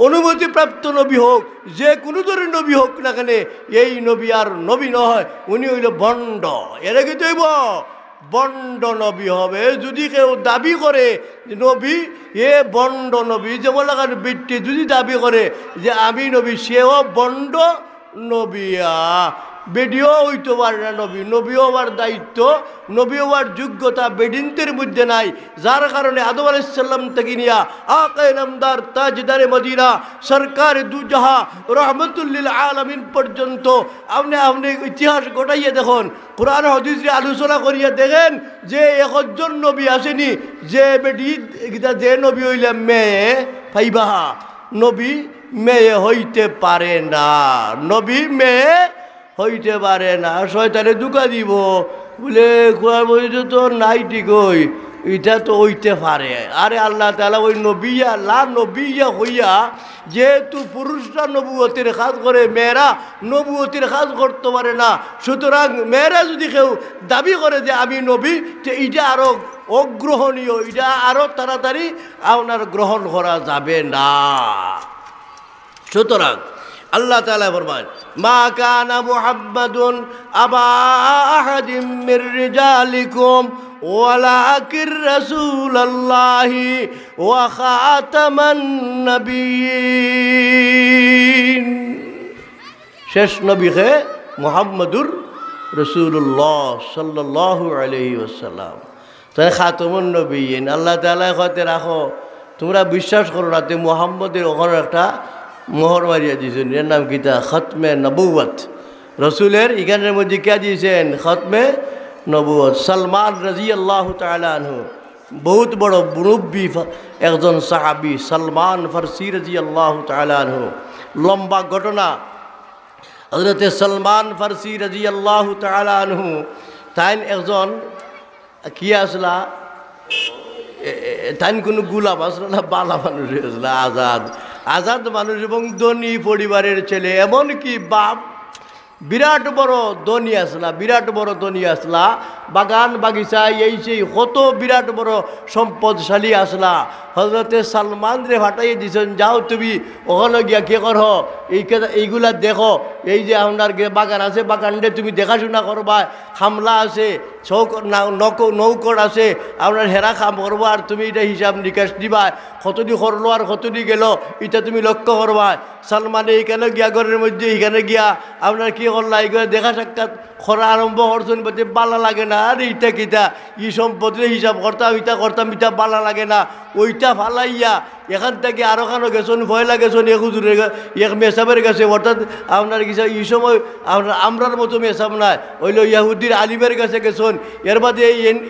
অনুমতিপ্রাপ্ত নবী হোক, যে কোনো ধরনের নবী হোক না কেন, এই নবী আর নবী নয়, উনি হইল ভণ্ড। এরা কি তৈব বন্ড নবী হবে। যদি কেউ দাবি করে নবী, এ বন্ড নবী, যেমন লাগার বৃত্তি যদি দাবি করে যে আমি নবী, সেও বন্ড নবিয়া। বেডিও হইতে পারে না নবী, নবী হওয়ার দায়িত্ব, নবী হওয়ার যোগ্যতা বেডিনদের মধ্যে নাই। যার কারণে আদম আলাইহিস সালাম থেকে নিয়া আকায়ে নামদার তাজদারে মদিনা সরকার দুজাহা রহমতুল লিল আলামিন পর্যন্ত আপনি ইতিহাস গোটাইয়া দেখুন, কোরআন হাদিসে আলোচনা করিয়া দেখেন যে একজন নবী আসেনি যে বেডি যে নবী হইলে মেয়ে পাইবা। নবী মেয়ে হইতে পারে না, নবী মেয়ে হইতে পারে না। শয়তানে ধোঁকা দিব বলে কোরআন বইতে তো নাই, ঠিক ওই এটা তো হইতে পারে। আরে আল্লাহ তাআলা ওই নবিয়া নবিয়া হইয়া, যেহেতু পুরুষরা নবুয়তের কাজ করে, মেয়েরা নবুয়তের কাজ করতে পারে না, সুতরাং মেয়েরা যদি কেউ দাবি করে যে আমি নবী, তো এটা আরো অগ্রহণীয়, এটা আরো তাড়াতাড়ি আপনার গ্রহণ করা যাবে না। সুতরাং আল্লাহ তাআলা ফরমান, মা কানা মুহাম্মাদুন আবা আহাদিম মির রিজালিকুম ওয়ালাকির রাসূলুল্লাহি ওয়া খাতামান নবিয়্যিন। শেষ নবী হে মুহাম্মাদুর রাসূলুল্লাহ সাল্লাল্লাহু আলাইহি ওয়াসাল্লাম, তাই খাতামুন নবিয়্যিন। আল্লাহ তাআলা কইতে রাখো, তোমরা বিশ্বাস করো না, তে মুহাম্মদের ওখানে একটা মোহর মারিয়া দিয়েছেন, এর নাম কিতা খতমে নবুয়ত। রসুলের এখানের মধ্যে কে দিয়েছেন খতমে নবুয়ত। সালমান রাদিয়াল্লাহু তাআলা আনহু, বহুত বড় মুরব্বী একজন সাহাবী সালমান ফারসি রাদিয়াল্লাহু তাআলা আনহু। লম্বা ঘটনা, হযরতে সালমান ফারসি রাদিয়াল্লাহু তাআলা আনহু তাই একজন কি আসলা, তাই কোনো গুলাম আসলা না, বালা মানুষ আসলা, আজাদ মানুষ এবং ধনী পরিবারের ছেলে। এমনকি বাপ বিরাট বড় ধনী আসলা, বাগান বাগিচা এই সেই কত বিরাট বড় সম্পদশালী আসলা। হজরতে সালমান রে ফাটাইয়ে দিছেন, যাও তুমি ওখানে গিয়া কে করো, এইগুলা দেখো, এই যে আপনার বাগান আছে, বাগানটা তুমি দেখাশোনা করবা, খামলা আছে, নৌকর আছে, আপনার হেরা খাম করবো, আর তুমি এটা হিসাব নিকাশ দিবা, কতটি করলো আর কতটি গেল, এটা তুমি লক্ষ্য করবা। সালমানে এইখানে গিয়া ঘরের মধ্যে এইখানে গিয়া আপনার কি করলা, এইগুলো দেখা সাক্ষাৎ করা আরম্ভ করছেন, বলতে বালা লাগে না, আর এইটা কিতা ই সম্পদের হিসাব করতাম, ইটা বালা লাগে না, ওইটা ফালাইয়া এখান থেকে আরো খানো গেছেন, ভয়লা গেছেন এক হুজুরের এক মেসাবের কাছে, অর্থাৎ আপনার কিছু এই সময় আপনার আমরার মতো মেসাব নাই, হইল ইয়াহুদ্দির আলিমের কাছে গেছেন। এর বাদে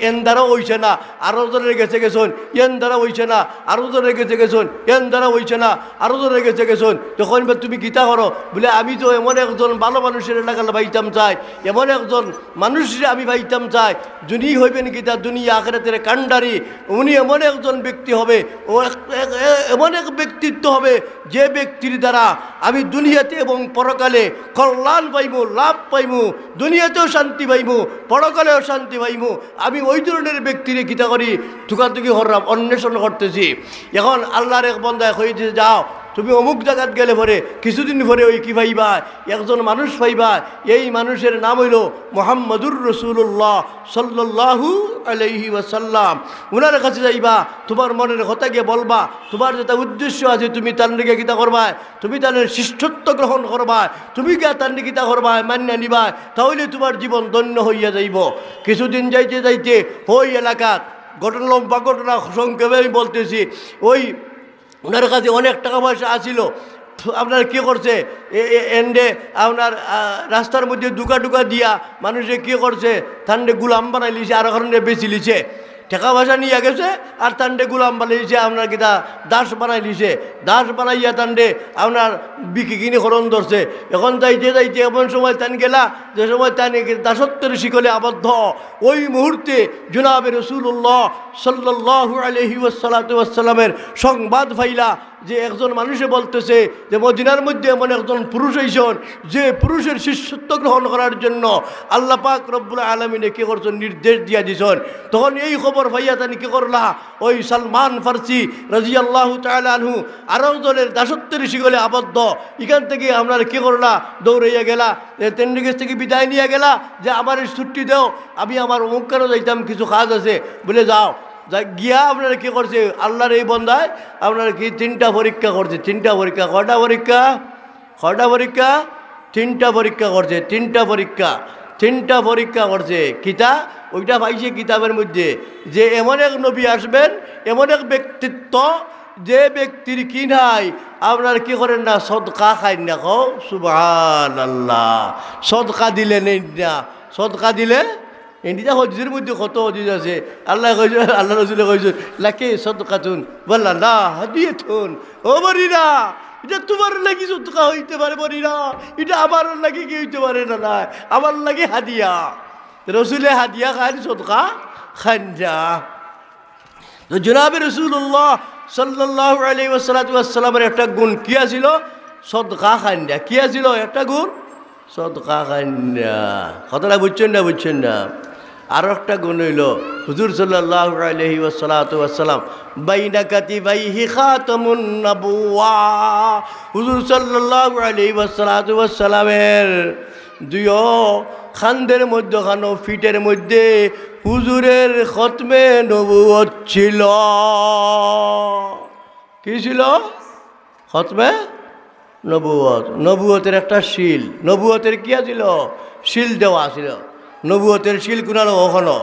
এন দ্বারা হইছে না, আরো জনের কাছে গেছেন, এন দ্বারা হইছে না, আরো জনের কাছে গেছেন, এন দ্বারা হইছে না, আরো জনের কাছে গেছেন। তখন তুমি গীতা করো বলে, আমি তো এমন একজন ভালো মানুষের এলাকার পাইতাম চাই, এমন একজন মানুষের আমি পাইতাম চাই, যিনি হইবেন গীতা দুনিয়া আখিরাতের কাণ্ডারি, উনি এমন একজন ব্যক্তি হবে, ও এমন এক ব্যক্তিত্ব হবে যে ব্যক্তির দ্বারা আমি দুনিয়াতে এবং পরকালে কল্যাণ পাইব, লাভ পাইব, দুনিয়াতেও শান্তি পাইব, পরকালেও শান্তি পাইব। আমি ওই ধরনের ব্যক্তিরে কিতা করি থুকাথুকি হররাম অন্বেষণ করতেছি। এখন আল্লাহর এক বন্দায় হয়েছে, যাও তুমি অমুক জায়গাত গেলে পরে কিছুদিন পরে ওই কি পাইবা, একজন মানুষ পাইবা, এই মানুষের নাম হইল মুহাম্মদুর রাসূলুল্লাহ সাল্লাল্লাহু আলাইহি ওয়াসাল্লাম। উনার কাছে যাইবা, তোমার মনের কথা গিয়ে বলবা, তোমার যেটা উদ্দেশ্য আছে তুমি তার দিকে কিতা করবা, তুমি তাদের শিষ্যত্ব গ্রহণ করবা, তুমি গিয়া তার দিকে কিতা করবা, মান্য নিবা, তাহলে তোমার জীবন ধন্য হইয়া যাইব। কিছুদিন যাইতে যাইতে ওই এলাকার ঘটনা, লম্বা ঘটনা সংক্ষেপে আমি বলতেছি, ওই ওনার কাছে অনেক টাকা পয়সা আসিল। আপনার কী করছে, এন্ডে আপনার রাস্তার মধ্যে দুকা দিয়া মানুষে কী করছে, তান্ডে গুলাম বানাই লিছে, আর ওখানে বেশি লিছে, টাকা পয়সা নিয়ে গেছে আর তান্ডে গুলাম বানাইছে, আপনার কিতা দাস বানাই লিছে, দাস বানাইয়া তান্ডে আপনার বিকি কিনে হরণ ধরছে। এখন যাইতে যাইতে এমন সময় তান গেলা যে সময় তান দাসত্বের শিকলে আবদ্ধ, ওই মুহূর্তে জনাবে রাসূলুল্লাহ সাল্লাল্লাহু আলাইহি ওয়াসাল্লামের সংবাদ পাইলা যে একজন মানুষে বলতেছে যে মদিনার মধ্যে এমন একজন পুরুষ হইছেন যে পুরুষের শিষ্যত্ব গ্রহণ করার জন্য আল্লাহ পাক রব্বুল আলামিনে কি করছেন, নির্দেশ দিয়া দিছেন। তখন এই খবর ভাইয়া তানি কি করলা, ওই সালমান ফার্সি রাদিয়াল্লাহু তাআলা আনহু আরও জনের দাসত্বের শিকলে আবদ্ধ, এখান থেকে আপনার কি করলা, দৌড়াইয়া গেলা, তেমনি কাছ থেকে বিদায় নিয়ে গেলা যে আমার ছুটি দেও, আমি আমার অমুক কেন যাইতাম, কিছু কাজ আছে বলে যাও। যা গিয়া আপনারা কী করছে, আল্লাহর এই বন্দায় আপনারা কি 3টা পরীক্ষা করছে, 3টা পরীক্ষা, কটা পরীক্ষা, পরীক্ষা, 3টা পরীক্ষা করছে, 3টা পরীক্ষা করছে। কিতা ওইটা পাইছে কিতাবের মধ্যে যে এমন এক নবী আসবেন, এমন এক ব্যক্তিত্ব যে ব্যক্তির কি নাই, আপনার কি করেন না, সদকা খাই না, কও সুবহানাল্লাহ, সদকা দিলে নেই না, সদকা দিলে এদিকে হজের মধ্যে কত হদিস আছে, আল্লাহ কইছে, আল্লাহ রসুলে কইছে লাকে সদকাতুন বললা না হাদিয়াতুন, ও বরিরা এটা তোমার লাগি সদকা হইতে পারে, বরিরা এটা আমার লাগি কি হইতে পারে না, না আমার লাগে হাদিয়া। রসুলে হাদিয়া খান, সদকা খান যা। তো জনাবে রাসূলুল্লাহ সাল্লাল্লাহু আলাইহি ওয়াসাল্লামের একটা গুণ কি আছিল, সদকা খান যা। কি আছিল একটা গুণ, সদকা খান যা। কথাটা বুঝছেন না, বুঝছেন না। আরও একটা গুণ হইল হুজুর সাল্লাল্লাহু আলাইহি ওয়াসাল্লাম বাইনা কাতিবাইহি খাতামুন নবুওয়া, হুজুর সাল্লাল্লাহু আলাইহি ওয়াসাল্লামের দুইও খানদের মধ্যে, খানো ফিটের মধ্যে হুজুরের খতমে নবুয়ত ছিল। কি ছিল? খতমে নবুয়ত, নবুয়তের একটা শিল, নবুয়তের কি আছিল, শিল দেওয়া ছিল। নবুয়তের শিল কুনানো ওখানো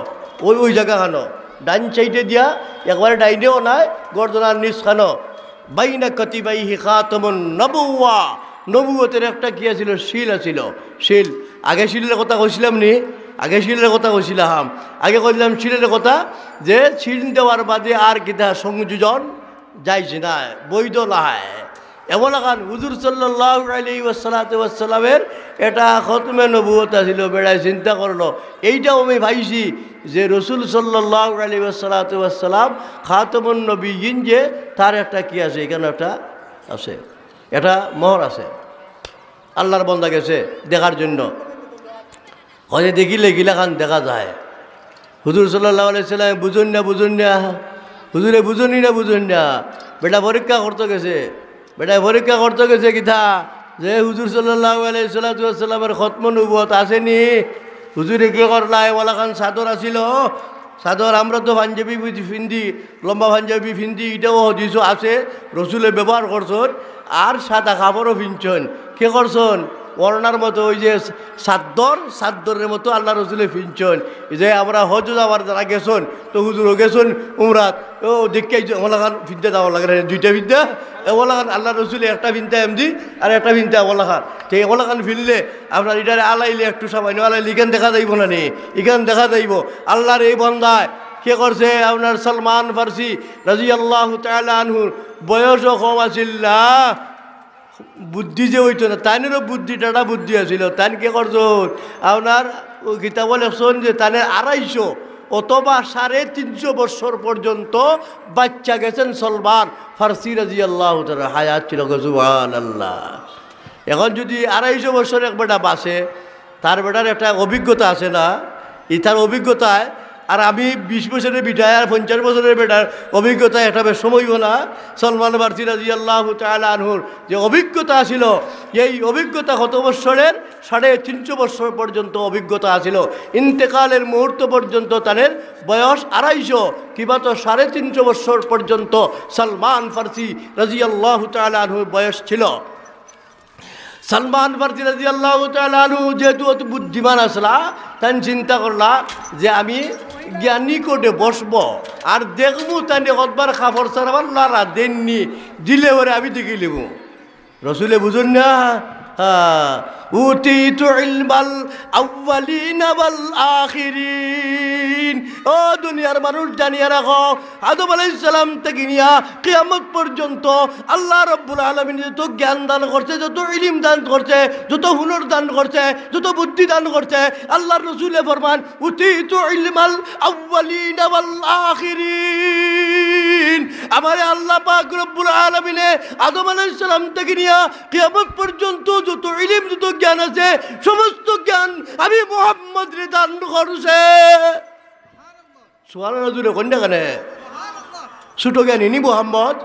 ওই জায়গা খানো ডাইন সাইডে দিয়া, একবারে ডাইনেও নাই, গর্দনার নিচ খানো বাইনা কাতিবাইহি খাতামুন নবুওয়া, নবুয়তের একটা কি আছিল, শিল আছিল। শিল, আগে শিলের কথা কইছিলাম নি, আগে শিলের কথা কইছিলাম, আগে কইলাম শিলের কথা, যে শিল দেওয়ার বাদে আর কিতা সংযোজন যাইছে না, বৈধ নাই। এমন এখন হুজুর সাল্লাল্লাহু আলাইহি ওয়াসাল্লামের এটা খতমে নবুয়ত আছিল। বেড়ায় চিন্তা করলো, এইটাও আমি ভাইছি যে রসুল সাল্লাল্লাহু আলাইহি ওয়াসাল্লাম খাতামুন নবিয়্যিন, যে তার একটা কি আছে, এখানে একটা আছে, এটা মোহর আছে। আল্লাহর বান্দা গেছে দেখার জন্য, হয়তো দেখিলে গিলাখান দেখা যায়। হুজুর সাল্লাল্লাহু আলাইহি ওয়াসাল্লাম বুঝুন না, হুজুরে বুঝুনি না, বেটা পরীক্ষা করতে গেছে, কিথা যে হুজুর সাল্লাল্লাহু আলাইহি ওয়াসাল্লামের খতম নবুয়ত আসেনি। হুজুরে কি করলাই, ওলাখান চাদর আছিল, চাদর আমরা তো পাঞ্জাবি পিন্ধি, লম্বা পাঞ্জাবি পিন্ধি, এটাও হদিস আছে রসুলে ব্যবহার করছেন। আর সাদা কাপড়ও পিনছেন, কে করছেন, ওড়নার মতো ওই যে সাদ্দরের মতো আল্লাহ রসুলে পিনছেন। যে আমরা হজ যাওয়ার যারা গেছেন, তো হুজুরও গেছেন উমরাত, ও দেখে ওলাখান ফিনতে যাওয়া লাগে, দুইটা ফিনতে ওলাখান আল্লাহ রসুলে একটা ফিনতে এমদি আর একটা ফিনতে ওলাখান। তো ওলাখান ফিনলে আপনার এটারে আলাইলে একটু সামান্য আলাইলে এখান দেখা যাইব না, নি এখান দেখা যাইব। আল্লাহর এই বন্দায় কে করছে, আপনার সালমান ফার্সি রাদিয়াল্লাহু তাআলা আনহুর বয়সও কম আছিল না, বুদ্ধি যে হইতো না, তাইনেরও বুদ্ধিটা বুদ্ধি আছিল। তাই কে করছ, আপনার কিতাব লেখছেন যে তানের অথবা 350 বছর পর্যন্ত বাচ্চা গেছেন সলমান ফার্সি রাদিয়াল্লাহু তাআলা হায়াত ছিল। সুবহানাল্লাহ। এখন যদি 250 বছর এক বেটা বাঁচে, তার বেটার একটা অভিজ্ঞতা আছে না, তার অভিজ্ঞতায় আর আমি 20 বছরের বিটায় আর 50 বছরের বেটার অভিজ্ঞতায় একটা বেশ সময় না। সলমান ফার্সি রাদিয়াল্লাহু তাআলা আনহুর যে অভিজ্ঞতা ছিল, এই অভিজ্ঞতা কত বছরের? 350 বছর পর্যন্ত অভিজ্ঞতা ছিল। ইন্তেকালের মুহূর্ত পর্যন্ত তাদের বয়স 250 কিংবা তো 350 বছর পর্যন্ত সলমান ফার্সি রাদিয়াল্লাহু তাআলা আনহুর বয়স ছিল। সলমান ফার্সি রাদিয়াল্লাহু তাআলা আনহু যেহেতু অত বুদ্ধিমান আসলা, তাই চিন্তা করলা যে আমি জ্ঞানী কোটে বসবো আর দেখবো তাই কতবার খাবার সারাবার লারা দেননি, দিলে ওরে আমি দেখি নেব। রসুলে বুঝুন না, উতিতু ইলমাল আউয়ালিনা ওয়াল আখিরিন। ও দুনিয়ার মানুষ জানিয়ে রাখো, আদম আলাইহিস সালাম থেকে নিয়া কিয়ামত পর্যন্ত আল্লাহ রাব্বুল আলামিন যত জ্ঞান দান করছে, যত ইলম দান করছে, যত হুনর দান করছে, যত বুদ্ধি দান করছে, আল্লাহর রাসূলে ফরমান উতিতু ইলমাল আউয়ালিনা ওয়াল আখিরিন। আমারে আল্লাহ পাক রব্বুল আলামিনে আদম আলাইহিস সালাম থেকে নিয়া কিয়ামত পর্যন্ত যত ইলম যত জ্ঞান আছে, সমস্ত জ্ঞান আমি মুহাম্মদ রে দান করছে। সুবহানাল্লাহ। জুড়ে কোনটা কেন ছোট জ্ঞানী নি মুহাম্মদ,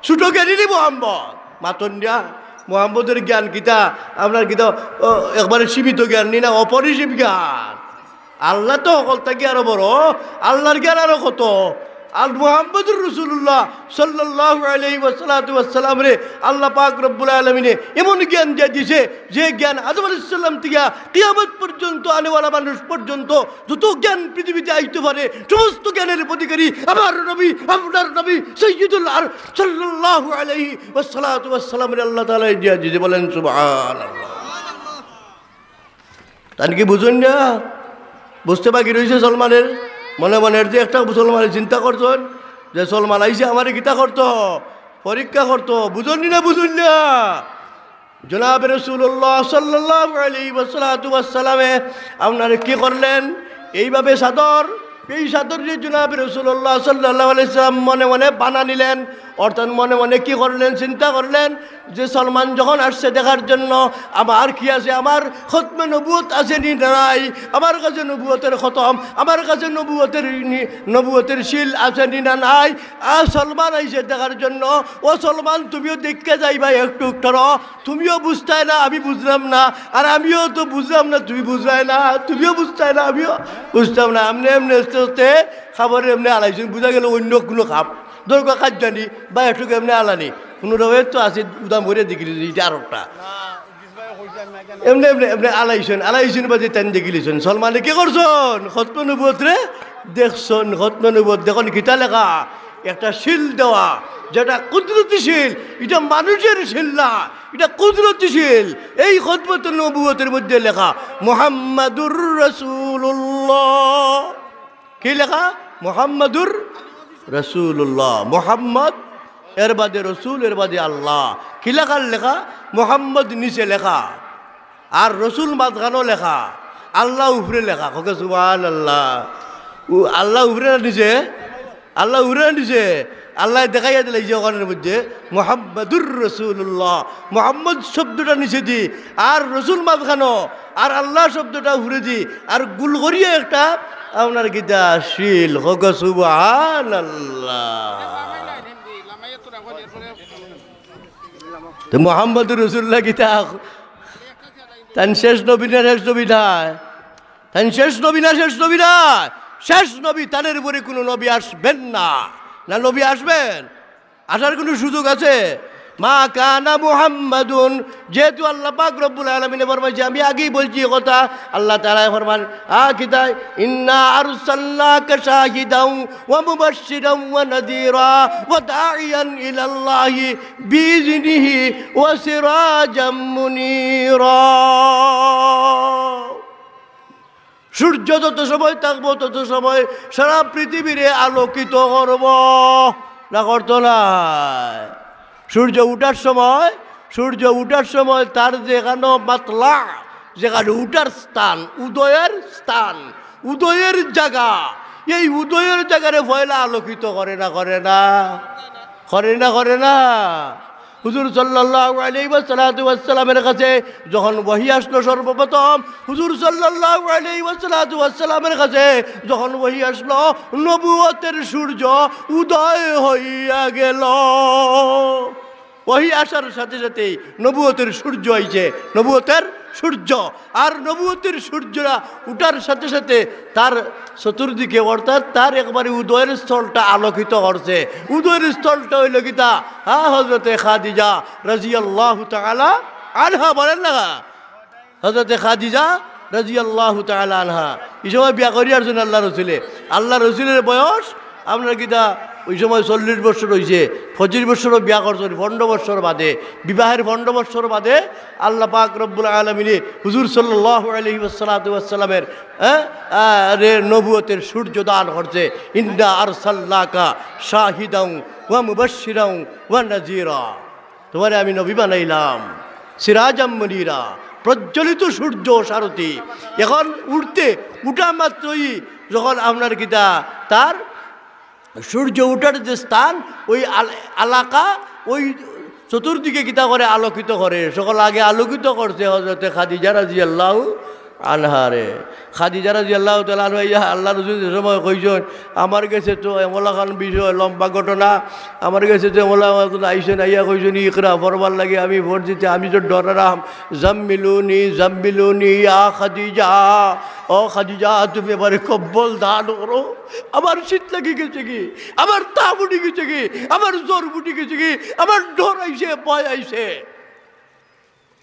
ছোট জ্ঞানী নি মুহাম্মদ। মাতন দিয়া মুহাম্মদের জ্ঞান কিতা আপনার কিতা একবারে সীমিত জ্ঞান নি না, অপরিসীম জ্ঞান। আল্লাহ তো অকল থাকি আরো বড়, আল্লাহর জ্ঞান আরো কত। আর মুহাম্মদুর রাসূলুল্লাহ সাল্লাল্লাহু আলাইহি ওয়াসাল্লাম রে আল্লাহ পাক রব্বুল আলামিনে এমন জ্ঞান দিয়ে দিয়েছে, যে জ্ঞান আদম আলাইহিস সালাম থেকে কিয়ামত পর্যন্ত আনেওয়ালা মানুষ পর্যন্ত যত জ্ঞান পৃথিবীতে আইতে পারে, সমস্ত জ্ঞানের অধিকারী আমার নবী, আপনার নবী সাইয়্যিদুল আরব সাল্লাল্লাহু আলাইহি ওয়াসাল্লাম রে আল্লাহ তাআলা দিয়ে দিয়েছে। বলেন সুবহানাল্লাহ। তান কি বুঝুন না? বুঝতে বাকি রয়েছে সলমানের মনে মনের যে একটা মুসলমানের চিন্তা করছেন যে সলমান আইসে আমার গীতা করতো, পরীক্ষা করতো। বুঝুন না? বুঝুন না? জনাব রাসূলুল্লাহ সাল্লাল্লাহু আলাইহি ওয়াসাল্লামে আপনারা কি করলেন? এইভাবে চাদর, এই চাদর যে জনাব রাসূলুল্লাহ সাল্লাল্লাহু আলাইহি ওয়াসাল্লাম মনে মনে বানা নিলেন, অর্থাৎ মনে মনে কি করলেন? চিন্তা করলেন যে সলমান যখন আসছে দেখার জন্য, আমার কি আছে, আমার খতমে নবুয়ত আছে নি নাই, আমার কাছে নবুয়তের খতম, আমার কাছে নবুয়তের শিল আছে নি না নাই। আর সলমান আইসে দেখার জন্য। ও সলমান, তুমিও দেখতে যাইবা একটু একটু, তুমিও বুঝতাই না আমি বুঝলাম না, আর আমিও তো বুঝলাম না তুমি বুঝলাই না, তুমিও বুঝতাই না আমিও বুঝতাম না। এমনি এমনি আস্তে আস্তে খাবার এমনি আলাইছেন, বোঝা গেল অন্য কোনো খাপ দরকার খাদ্যানি বা একটু এমনি আলানি কোনো রকমের তো আছে উদাম ভরে দেখিলি এটা আরটা এমনি এমনি এমনি আলাইছেন বাজে তেন দেখিলিছেন। সলমানে কি করছেন? খতমে নবুয়ত রে দেখছেন। খতমে নবুয়ত দেখুন কিতা লেখা, একটা শিল দেওয়া যেটা কুদরতিশীল, এটা মানুষের শিল না, এটা কুদরতিশীল। এই খতমে নবুয়তের মধ্যে লেখা মুহাম্মাদুর রাসূলুল্লাহ। কি লেখা? মুহাম্মাদুর রাসূলুল্লাহ। মুহাম্মদ এর বাদে রসুল, এর বাদে আল্লাহ। কি লেখার লেখা? মুহাম্মদ নিচে লেখা আর রসুল মাঝখানেও লেখা, আল্লাহ উপরে লেখা। ওকে সুবহানাল্লাহ। আল্লাহ উপরে নিচে, আল্লাহ উপরে নিচে, আল্লাহ দেখাইয়া দিলে যে ওখানের মধ্যে মুহাম্মাদুর রাসূলুল্লাহ। মুহাম্মদ শব্দটা নিচে দি আর রসুল মাঝখানো আর আল্লাহ শব্দটা উপরে দি আর গুল করিয়া একটা আপনার গীতা শিল। হোক সুবহানাল্লাহ। তো মুহাম্মদুর রাসূলুল্লাহ গীতা তান শেষ নবী না শেষ নবী নয়, তান শেষ নবী না শেষ নবী নয়, শেষ নবী। তাদের উপরে কোনো নবী আসবেন না, না নবী আসবেন, আসার কোনো সুযোগ আছে? মা কানা মুহাম্মাদুন, যেহেতু আল্লাহ পাক রব্বুল আলামিন ফরমাইছে, আমি আগেই বলছি কথা, আল্লাহ তাআলা ফরমান কিতায় ইন্না আরসালনাকা শাহিদাও ওয়া মুবাশশিরাও ওয়া নাযীরা ওয়া দাঈয়ান ইলাল্লাহি বিইذনিহি ওয়া সিরাজাম মুনীরা। সূর্য যত সময় থাকবো তত সময় সারা পৃথিবীরে আলোকিত করব, না করতো না? সূর্য উঠার সময় তার যেখানে মাতলা, যেখানে উঠার স্থান, উদয়ের স্থান, উদয়ের জায়গা, এই উদয়ের জায়গায় পয়লা আলোকিত করে না করে না করে না হুজুর সাল্লাল্লাহু আলাইহি ওয়াসাল্লামের কাছে যখন ওহী আসলো সর্বপ্রথম হুজুর সাল্লাল্লাহু আলাইহি ওয়াসাল্লামের কাছে যখন ওহী আসলো নবুয়তের সূর্য উদয় হইয়া গেল। ওহী আসার সাথে সাথেই নবুয়তের সূর্য আইছে, নবুয়তের সূর্য। আর নবুয়তের সূর্যরা উঠার সাথে সাথে তার চতুর্দিকে অর্থাৎ তার একবারে উদয়ের স্থলটা আলোকিত করছে। উদয়ের স্থলটা হইল গীতা হযরতে খাদিজা রাদিয়াল্লাহু তাআলা আনহা, বলেন না হযরতে খাদিজা রাদিয়াল্লাহু তাআলা আনহা এই সময় বিয়া করিয়ার জন্য আল্লাহ রসুলের বয়স আপনার গীতা ওই সময় 40 বছর হয়েছে। 25 বছরও বিয়া করছেন 15 বছর বাদে, বিবাহের 15 বছর বাদে আল্লাহ পাক রব্বুল আলামিন হুজুর সাল্লাল্লাহু আলাইহি ওয়াসাল্লামের নবুয়তের সূর্য দান করছে। ইন্না আরসালনাকা শাহিদান ওয়া মুবাশশিরান ওয়া নাযীরা, তোমারে আমি নবী বানাইলাম সিরাজাম মুনীরা, প্রজ্বলিত সূর্য সারথি। এখন উঠা মাত্রই যখন আপনার গীতা তার সূর্য উঠার যে স্থান ওই এলাকা ওই চতুর্দিকে গীতা করে আলোকিত করে। সকল আগে আলোকিত করছে হযরতে খাদিজা রাদিয়াল্লাহু আনহারে। খাদিজা রাদিয়াল্লাহু তাআলা আনহা আল্লাহ রাসূল সময় কইছেন আমার কাছে তো এমলাখান বিষয় লম্বা ঘটনা, আমার কাছে তো এমলা আইসেন আইয়া কইছেন ইকরা পড়বার লাগে আমি ভোট দিতে আমি তো ডরারাম জাম্মিলুনি ইয়া খাদিজা, ও খাদিজা তুমি এবারে কব্বল দান করো, আমার শীত লাগি গেছে কি, আমার তাপ উঠে গেছে কি, আমার জ্বর উঠে গেছে কি, আমার ডর আইছে ভয় আইছে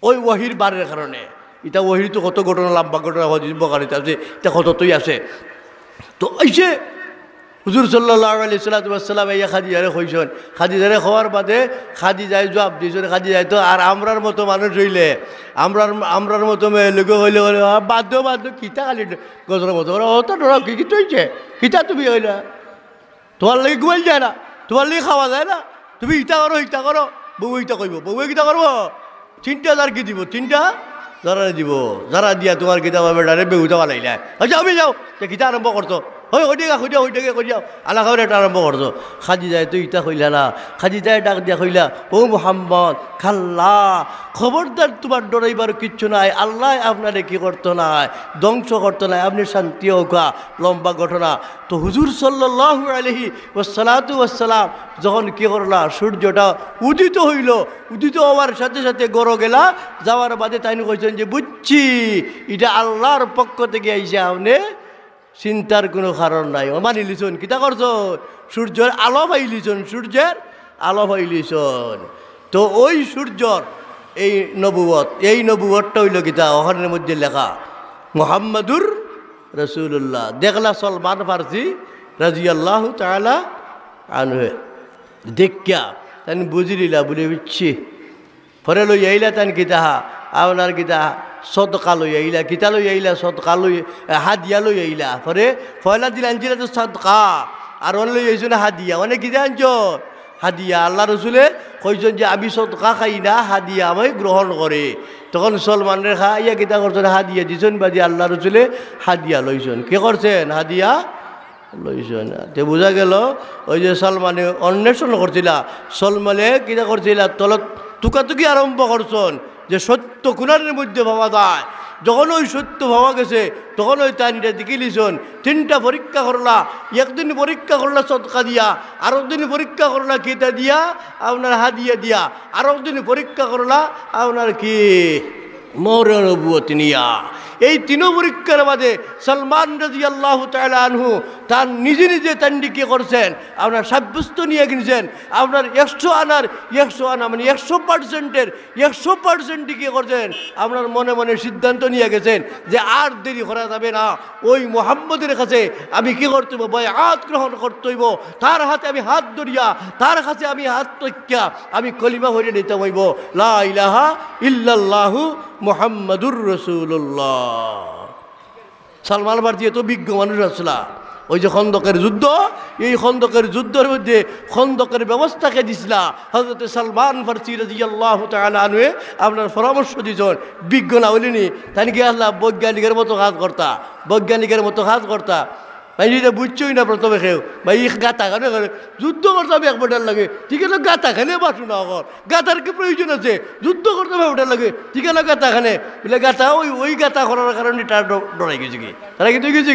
ওই ওয়াহির বারের কারণে। এটা ওহির তো কত ঘটনা লম্বা ঘটনা বকারিতে আছে, এটা কতই আছে। তো আইসে হুজুর সাল্লাল্লাহু আলাইহি ওয়াসাল্লাম ইয়া খাদিজারে কইছেন, খাদিজারে খাওয়ার বাদে খাদিজায় জবাব দিয়েছেন, খাদিজায় তো আর আমরার মতো মানুষ হইলে আমরার মতো মেয়ে লোক হইলে বাধ্য কিতা খালি গজরের মতো অত ডরা কি হয়েছে কিতা তুমি হইলা, তোমার লাগে ঘুমাই যায় না, তোমার লাগে খাওয়া যায় না, তুমি ইটা করো বউ ইটা কইব, বউ কিতা করবো 3,000 কি দিব, 3টা যারা দিব, যারা দিয়া তোমার কিতাব বেটারে বেহুতা বানাইলা। আচ্ছা আমি যাও কিতা আরম্ভ করতো যাও আল্লাহ খাবার এটা আরম্ভ করছো। খাদিজায় তো ইটা কইলা না, খাদিজায় ডাক দিয়া কইলা ও মুহাম্মদ খাল্লা, খবরদার তোমার ডরাইবার কিচ্ছু নাই, আল্লাহ আপনারে কি করতো নাই, ধ্বংস করতো নাই, আপনি শান্তি হোকা। লম্বা ঘটনা। তো হুজুর সাল্লাল্লাহু আলাইহি ওয়াসাল্লাম যখন কি করলা সূর্যটা উদিত হইল, উদিত হওয়ার সাথে সাথে গড় গেলা, যাওয়ার বাদে তাই কইছেন যে বুঝছি এটা আল্লাহর পক্ষ থেকে আইসে, আপনি চিন্তার কোনো কারণ নাই। মানি লিছন কিতা করছ, সূর্যের আলো পাইলিছন, সূর্যের আলো পাইলিছন। তো ওই সূর্যর এই নবুয়তটা হইল কিতা ওখানের মধ্যে লেখা মুহাম্মাদুর রাসূলুল্লাহ। দেখলা সলমান ফারসি রাদিয়াল্লাহু তাআলা আনহু দেখিয়া তাই বুঝি লিলা বলে বুঝছি, পরে লই আইলা তান কিতা আপনার কিতা সদকা লই আইলা, কিতা লই আইলা সদকা লই হাদিয়া লই আইলা। পরে পয়লা দিন আনছিল তো সদকা, আর অন লই আইছো না হাদিয়া, অনেক কিতা আনছ হাদিয়া। আল্লাহ রসুলে কইছেন যে আমি সদকা খাই না, হাদিয়া আমি গ্রহণ করে। তখন সলমানের ইয়া কিতা করছেন হাদিয়া দিছেন বাদি আল্লাহ রসুলে হাদিয়া লইছেন। কে করছেন হাদিয়া লইছেন। তে বোঝা গেল ওই যে সলমানে অন্বেষণ করছিলা, সলমানে কিতা করছিলা তলত তুকাতুকি আরম্ভ করছেন যে সত্য কোনারের মধ্যে ভাবা যায়। যখন ওই সত্য ভাবা গেছে তখন ওই তানিটা দিকে লিছন, 3টা পরীক্ষা করলা, একদিন পরীক্ষা করলা সদকা দিয়া, আরো দিন পরীক্ষা করলা কিতা দিয়া আপনার হাদিয়া দিয়া, আরো দিন পরীক্ষা করলা আপনার কি মৌর নবুয়ত নিয়া। এই 3 পরীক্ষার বাদে সলমান রাদিয়াল্লাহু তাআলা আনহু তার নিজে তান্ডি কি করছেন আপনার সাব্যস্ত নিয়ে কিনছেন। আপনার 100 আনা মানে 100%-এর 100% কি করছেন আপনার মনে মনে সিদ্ধান্ত নিয়ে গেছেন যে আর দেরি করা যাবে না, ওই মুহাম্মদের কাছে আমি কি করতে হইব, বায়াত গ্রহণ করতে হইব, তার হাতে আমি হাত ধরিয়া, তার কাছে আমি হাত রেখিয়া আমি কলিমা হইরে নিতে হইব, লা ইলাহা ইল্লাল্লাহু মুহাম্মাদুর রাসূলুল্লাহ। সালমান ফারসি এত বিজ্ঞ মানুষ আসলা। ওই যে খন্দকের যুদ্ধ, এই খন্দকের যুদ্ধের মধ্যে খন্দকের ব্যবস্থাকে দিছিলা হযরত সালমান ফারসি রাদিয়াল্লাহু তাআলা আনহু আপনার পরামর্শ দিয়েছেন। বিজ্ঞ না হইলেনি তাই কি আল্লাহ বৈজ্ঞানিকের মতো কাজ করতা, ভাই এটা বুঝছই না প্রথমে খেয়েও ভাই গাতা খানে করে যুদ্ধ করতে হবে এক বেটার লাগে ঠিক আছে গাতা খানে বাসু না এখন গাতার কি প্রয়োজন আছে যুদ্ধ করতে হবে বেটার লাগে ঠিক আছে গাতা খানে বলে গাতা ওই গাতা করার কারণে তার ডরাই গেছে কি তারা কিন্তু গেছে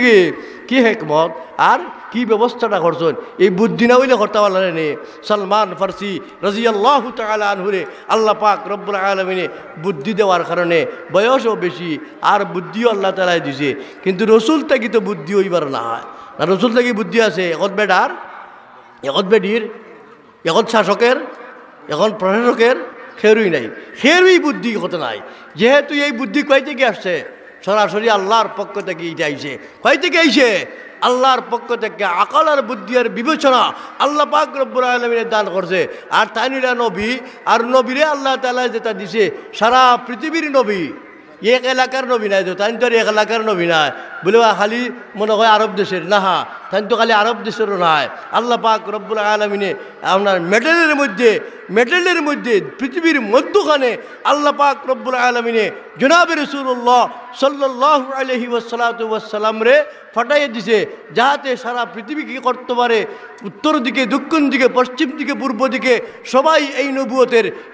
কি হেকমত আর কি ব্যবস্থাটা করছেন এই বুদ্ধি না হইলে করতে পারলেন নে সলমান ফার্সি রাদিয়াল্লাহু তাআলা আনহুরে আল্লাহ পাক রব্বুল আলামিনে বুদ্ধি দেওয়ার কারণে বয়সও বেশি আর বুদ্ধিও আল্লাহ তাআলা দিছে কিন্তু রসুল থেকে তো বুদ্ধি হইবার না হয় না রসুল থেকে বুদ্ধি আছে এখন বেটার এখন বেডির এখন শাসকের এখন প্রশাসকের খেরুই নাই খেরুই বুদ্ধি হতে নাই যেহেতু এই বুদ্ধি কয় থেকে আসছে সরাসরি আল্লাহর পক্ষ থেকে এটা আইছে কয় থেকে আইছে আল্লাহর পক্ষ থেকে আকল আর বুদ্ধি আর বিবেচনা আল্লাহ পাক রব্বুল আলামিনের দান করছে আর তাইনিরা নবী আর নবীরে আল্লাহ তাআলা যেটা দিছে সারা পৃথিবীর নবী এক এলাকার নবী নাই তো তাই তো আর এক এলাকার নবী নাই বলে খালি মনে হয় আরব দেশের না হা তাই তো খালি আরব দেশেরও নাই আল্লাহ পাক রব্বুল আলামিনে আপনার মেডেলের মধ্যে পৃথিবীর মধ্যখানে আল্লাহ পাক রব্বুল আলামিনে জনাবে রাসূলুল্লাহ সাল্লাল্লাহু আলাইহি ওয়াসাল্লাম রে ফাটাইয়ে দিছে যাতে সারা পৃথিবী কী করতে পারে উত্তর দিকে দক্ষিণ দিকে পশ্চিম দিকে পূর্ব দিকে সবাই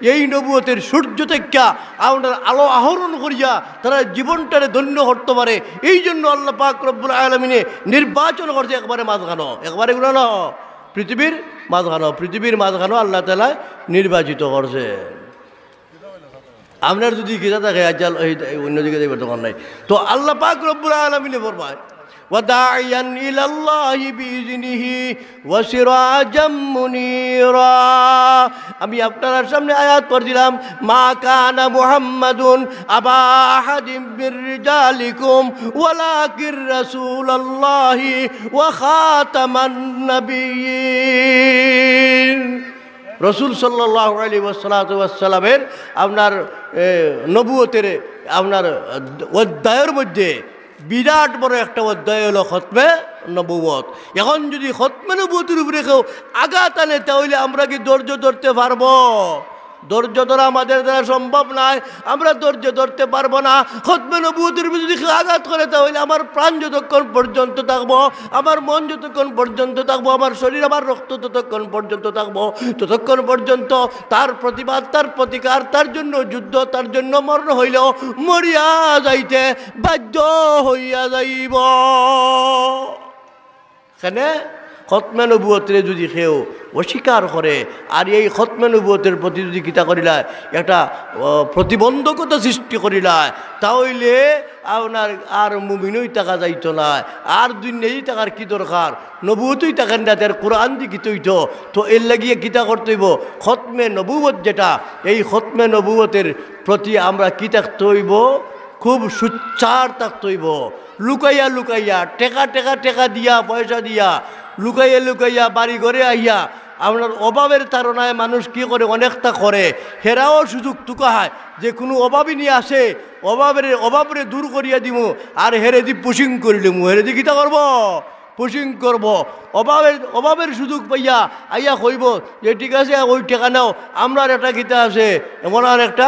এই নবুয়তের সূর্য থেকে আপনার আলো আহরণ করিয়া তারা জীবনটারে ধন্য করতে পারে এই জন্য আল্লাহ পাক রব্বুল আলামিনে নির্বাচন করছে একবারে এগুলো না পৃথিবীর মাঝখানো আল্লাহ তাআলা নির্বাচিত করছে আপনার যদি গীতা থাকে আজাল অন্যদিকে দেখবে দোকান নাই তো আল্লাহ পাক রব্বুল আলামিনে ফরমায় وداعيا إلى الله بإذنه وسراجا منيرا আমি আপনার সামনে আয়াত পড়ছিলাম মা কানা মুহাম্মাদুন আবা আহাদিম মির রিজালিকুম ওয়ালাকির রাসূলুল্লাহি ওয়া খাতামান নাবিয়্যিন রসুল সাল্লাল্লাহু আলাইহি ওয়াসাল্লামের আপনার নবুয়তের আপনার অধ্যায়ের মধ্যে বিরাট বড় একটা অধ্যায় হলো খতমে নবুয়ত এখন যদি খতমে নবুয়তের উপরে কেউ আঘাত আনে তাহলে আমরা কি ধৈর্য ধরতে পারবো ধৈর্য ধরা আমাদের দ্বারা সম্ভব নয় আমরা ধৈর্য ধরতে পারবো না খতমে নবুয়তের উপরে যদি আঘাত করে তাহলে আমার প্রাণ যতক্ষণ পর্যন্ত থাকবো আমার মন যতক্ষণ পর্যন্ত থাকবো আমার শরীর আমার রক্ত ততক্ষণ পর্যন্ত থাকবো ততক্ষণ পর্যন্ত তার প্রতিবাদ তার প্রতিকার তার জন্য যুদ্ধ তার জন্য মরণ হইলেও মরিয়া যাইতে বাধ্য হইয়া যাইব এখানে খতমে নবুয়তের যদি কেউ অস্বীকার করে আর এই খতমে নবুয়তের প্রতি যদি কিতা করিলায় একটা প্রতিবন্ধকতা সৃষ্টি করিলায় তাহলে আপনার আর মুমিনই টাকা যাইত না আর দুনিয়াই টাকার কি দরকার নবুয়তই টাকার না তার কোরআন দি কিত হইত তো এর লাগিয়ে কিতা করতে হইব খতমে নবুয়ত যেটা এই খতমে নবুয়তের প্রতি আমরা কি থাকতে হইব খুব সুচ্চার থাকতে হইব লুকাইয়া টেকা দিয়া পয়সা দিয়া লুকাইয়া বাড়ি ঘরে আইয়া আপনার অভাবের তাড়নায় মানুষ কি করে অনেকটা করে হেরাও সুযোগ তুকায় যে কোনো অভাবই নিয়ে আসে অভাবরে দূর করিয়া দিব আর হেরে দি পুশিং করিলিম হেরে দি কিতা করব পুশিং করব অভাবের সুযোগ পাইয়া আইয়া কইব যে ঠিক আছে ওই টেকা নাও আমরা একটা কিতা আছে এমন আর একটা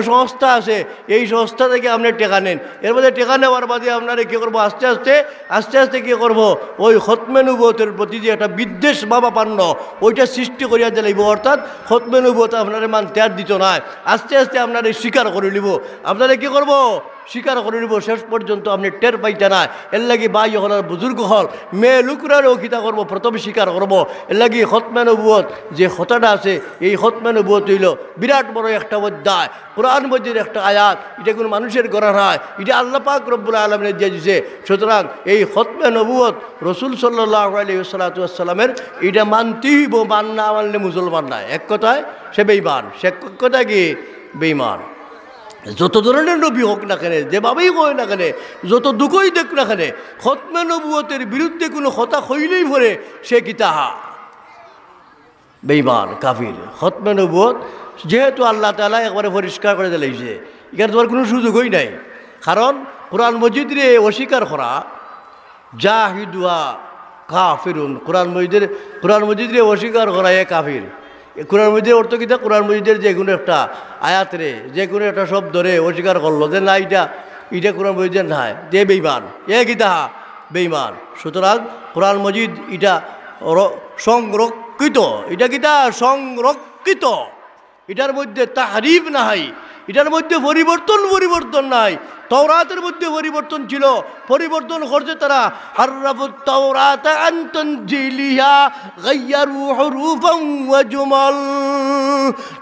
সংস্থা আছে এই সংস্থা থেকে আপনি টেকা নেন এর মধ্যে টেকা নেওয়ার বাদে আপনারা কী করবো আস্তে আস্তে কী করব ওই খতমে নবুয়তের প্রতি যে একটা বিদ্বেষ ভাবাপন্ন ওইটা সৃষ্টি করিয়া দিলাইব অর্থাৎ খতমে নবুয়ত আপনারা মানতে আর দিত না আস্তে আপনারা স্বীকার করে নিব আপনারা কী করব স্বীকার করে নিব শেষ পর্যন্ত আপনি টের পাইতে না এর লাগি বাই হল আর বুজুর্গ হল মেয়ে লুকরারও কিতা করবো প্রথমে স্বীকার করবো এর লাগি খতমে নবুয়ত যে কথাটা আছে এই খতমে নবুয়ত হইল বিরাট বড় একটা অধ্যায় কোরআন মজিদের একটা আয়াত এটা কোনো মানুষের করা নয় এটা আল্লাহ পাক রব্বুল আলামিনের দিয়ে দিছে সুতরাং এই খতমে নবুয়ত রসুল সাল্লাল্লাহু আলাইহি ওয়াসাল্লামের এটা মানতেই হইব মান না মানলে মুসলমান নয় এক কথায় সে বেঈমান সে কথা কি বেঈমান যত ধরনের নবী হোক না কেন যেভাবেই হয় না কেন যত দুঃখই দেখ না কেন খতমে নবুয়তের বিরুদ্ধে কোনো কথা হইলেই ভরে সে কিতাহা বেঈমান কাফির খতমে নবুয়ত যেহেতু আল্লাহ তাআলা একবারে পরিষ্কার করে দিলাইছে এখানে তোমার কোনো সুযোগই নাই কারণ কোরআন মজিদরে অস্বীকার করা জাহিদুয়া কাফিরুন কোরআন মজিদরে অস্বীকার করা এ কাফির কোরআন মজিদের অর্থ কিতা কোরআন মজিদের যে কোনো একটা আয়াতরে যে কোনো একটা শব্দরে অস্বীকার করলো যে না এটা কোরআন মজিদের নাই যে বেঈমান এ কিতা বেঈমান সুতরাং কোরআন মজিদ এটা সংরক্ষিত, এটা কিটা সংরক্ষিত, এটার মধ্যে তাহরিফ নাই, এটার মধ্যে পরিবর্তন নাই। তাওরাতের মধ্যে পরিবর্তন ছিল, পরিবর্তন করছে তারা। হাররাফুত তাওরাত আন তানজিলিহা গায়্যারু হুরুফান ওয়া জুমাল।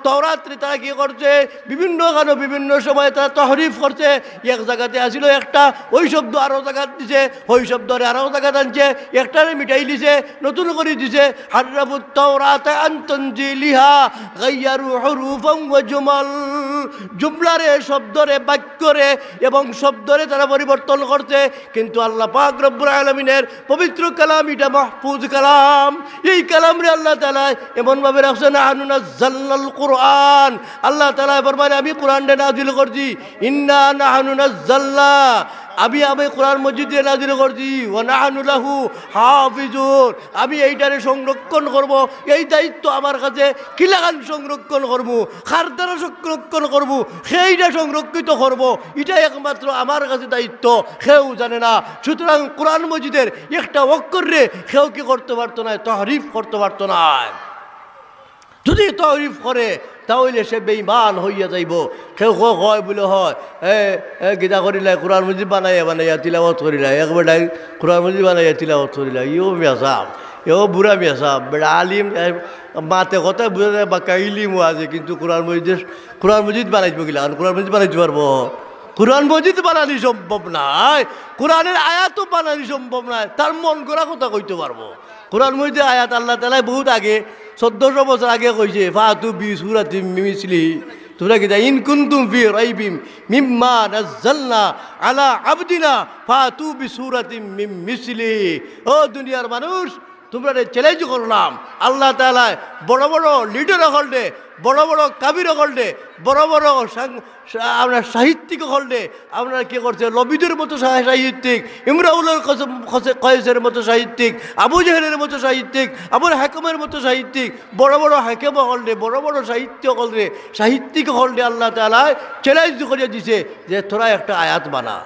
তাওরাতে তারা কি করছে, বিভিন্ন সময় তারা তাহরিফ করছে। এক জায়গাতে আসিল একটা, ওই শব্দ আরো জায়গা দিছে, ওই শব্দরে আরো জায়গা আনছে, একটারে মিটাই দিছে, নতুন করে দিছে। হাররাফুত তাওরাত আন তানজিলিহা গায়্যারু হুরুফান ওয়া জুমাল। জুমলারে, শব্দরে, বাক্যরে এবং শব্দরে তারা পরিবর্তন করছে। কিন্তু আল্লাহ পাক রব্বুল আলামিনের পবিত্র কালাম, এটা মাহফুজ কালাম। এই কালামরে আল্লাহ তাআলা এমনভাবে রাখছেন, নাহনু নাযালনাল কুরআন। আল্লাহ তাআলা ফরমায়, আমি কোরআনটা নাযিল করছি। ইন্না নাহনু নাযালনা, আমি কোরআন মজিদে নাযিল করছি। ওয়া নাহনু লাহু হাফিজুন, আমি এইটারে সংরক্ষণ করব। এই দায়িত্ব আমার কাছে। কি লাগান সংরক্ষণ করব, কার দ্বারা সংরক্ষণ করব, সেইটা সংরক্ষিত করব, এটা একমাত্র আমার কাছে দায়িত্ব, কেউ জানে না। সুতরাং কোরআন মজিদের একটা অক্ষরে কেউ কি করতে পারতো না, তাহরিফ করতে পারতো না। যদি তাহরিফ করে তাহলে সে বেঈমান হইয়া যাইব। কেউ কয় বলে হয় গীতা করিলাই, কোরআন মজিদ বানাইয়া তিলাওয়াত করিলাই, একবার কোরআন মজিদ বানাইয়া তিলাওয়াত করিলাই, ইও মেসাব, এও বুড়া মেসাব, বেড়া আলিম মাতে কথা বুঝা যায়, বাক্কা ইলিমও আছে, কিন্তু কোরআন মজিদ বানাইব গিলা, কোরআন মজিদ বানাইতে পারবো? কোরআন মজিদ বানানি সম্ভব নাই, কোরআনের আয়াতও বানানি সম্ভব নাই, তার মন করা কথা কইতে পারবো। কোরআন মজিদের আয়াত আল্লাহ তাআলা বহুত আগে, 1400 বছর আগে কইছে, ফাতু বি সূরাতিম মিসলি, তোমরা কি ইন কুনতুম ফি রাইবিম মিম্মা নাযালনা আলা আবদিনা ফাতু বি সূরাতিম মিন মিসলি। ও দুনিয়ার মানুষ, তোমরা চ্যালেঞ্জ করলাম, আল্লাহ তাআলা বড় বড় লিডার হলডে, বড় বড় কাবির হলডে, বড় বড় আপনার সাহিত্যিক হলডে আপনারা কি করছে, লবিদের মতো সাহিত্যিক, ইমরাউলের কয়েসের মতো সাহিত্যিক, আবু জেহেলের মতো সাহিত্যিক, আবুল হাকিমের মতো সাহিত্যিক, বড় বড় হাকিম হলডে, বড় বড় সাহিত্যিক হলডে আল্লাহ তাআলা চ্যালেঞ্জ করে দিছে যে তোরা একটা আয়াত বানা।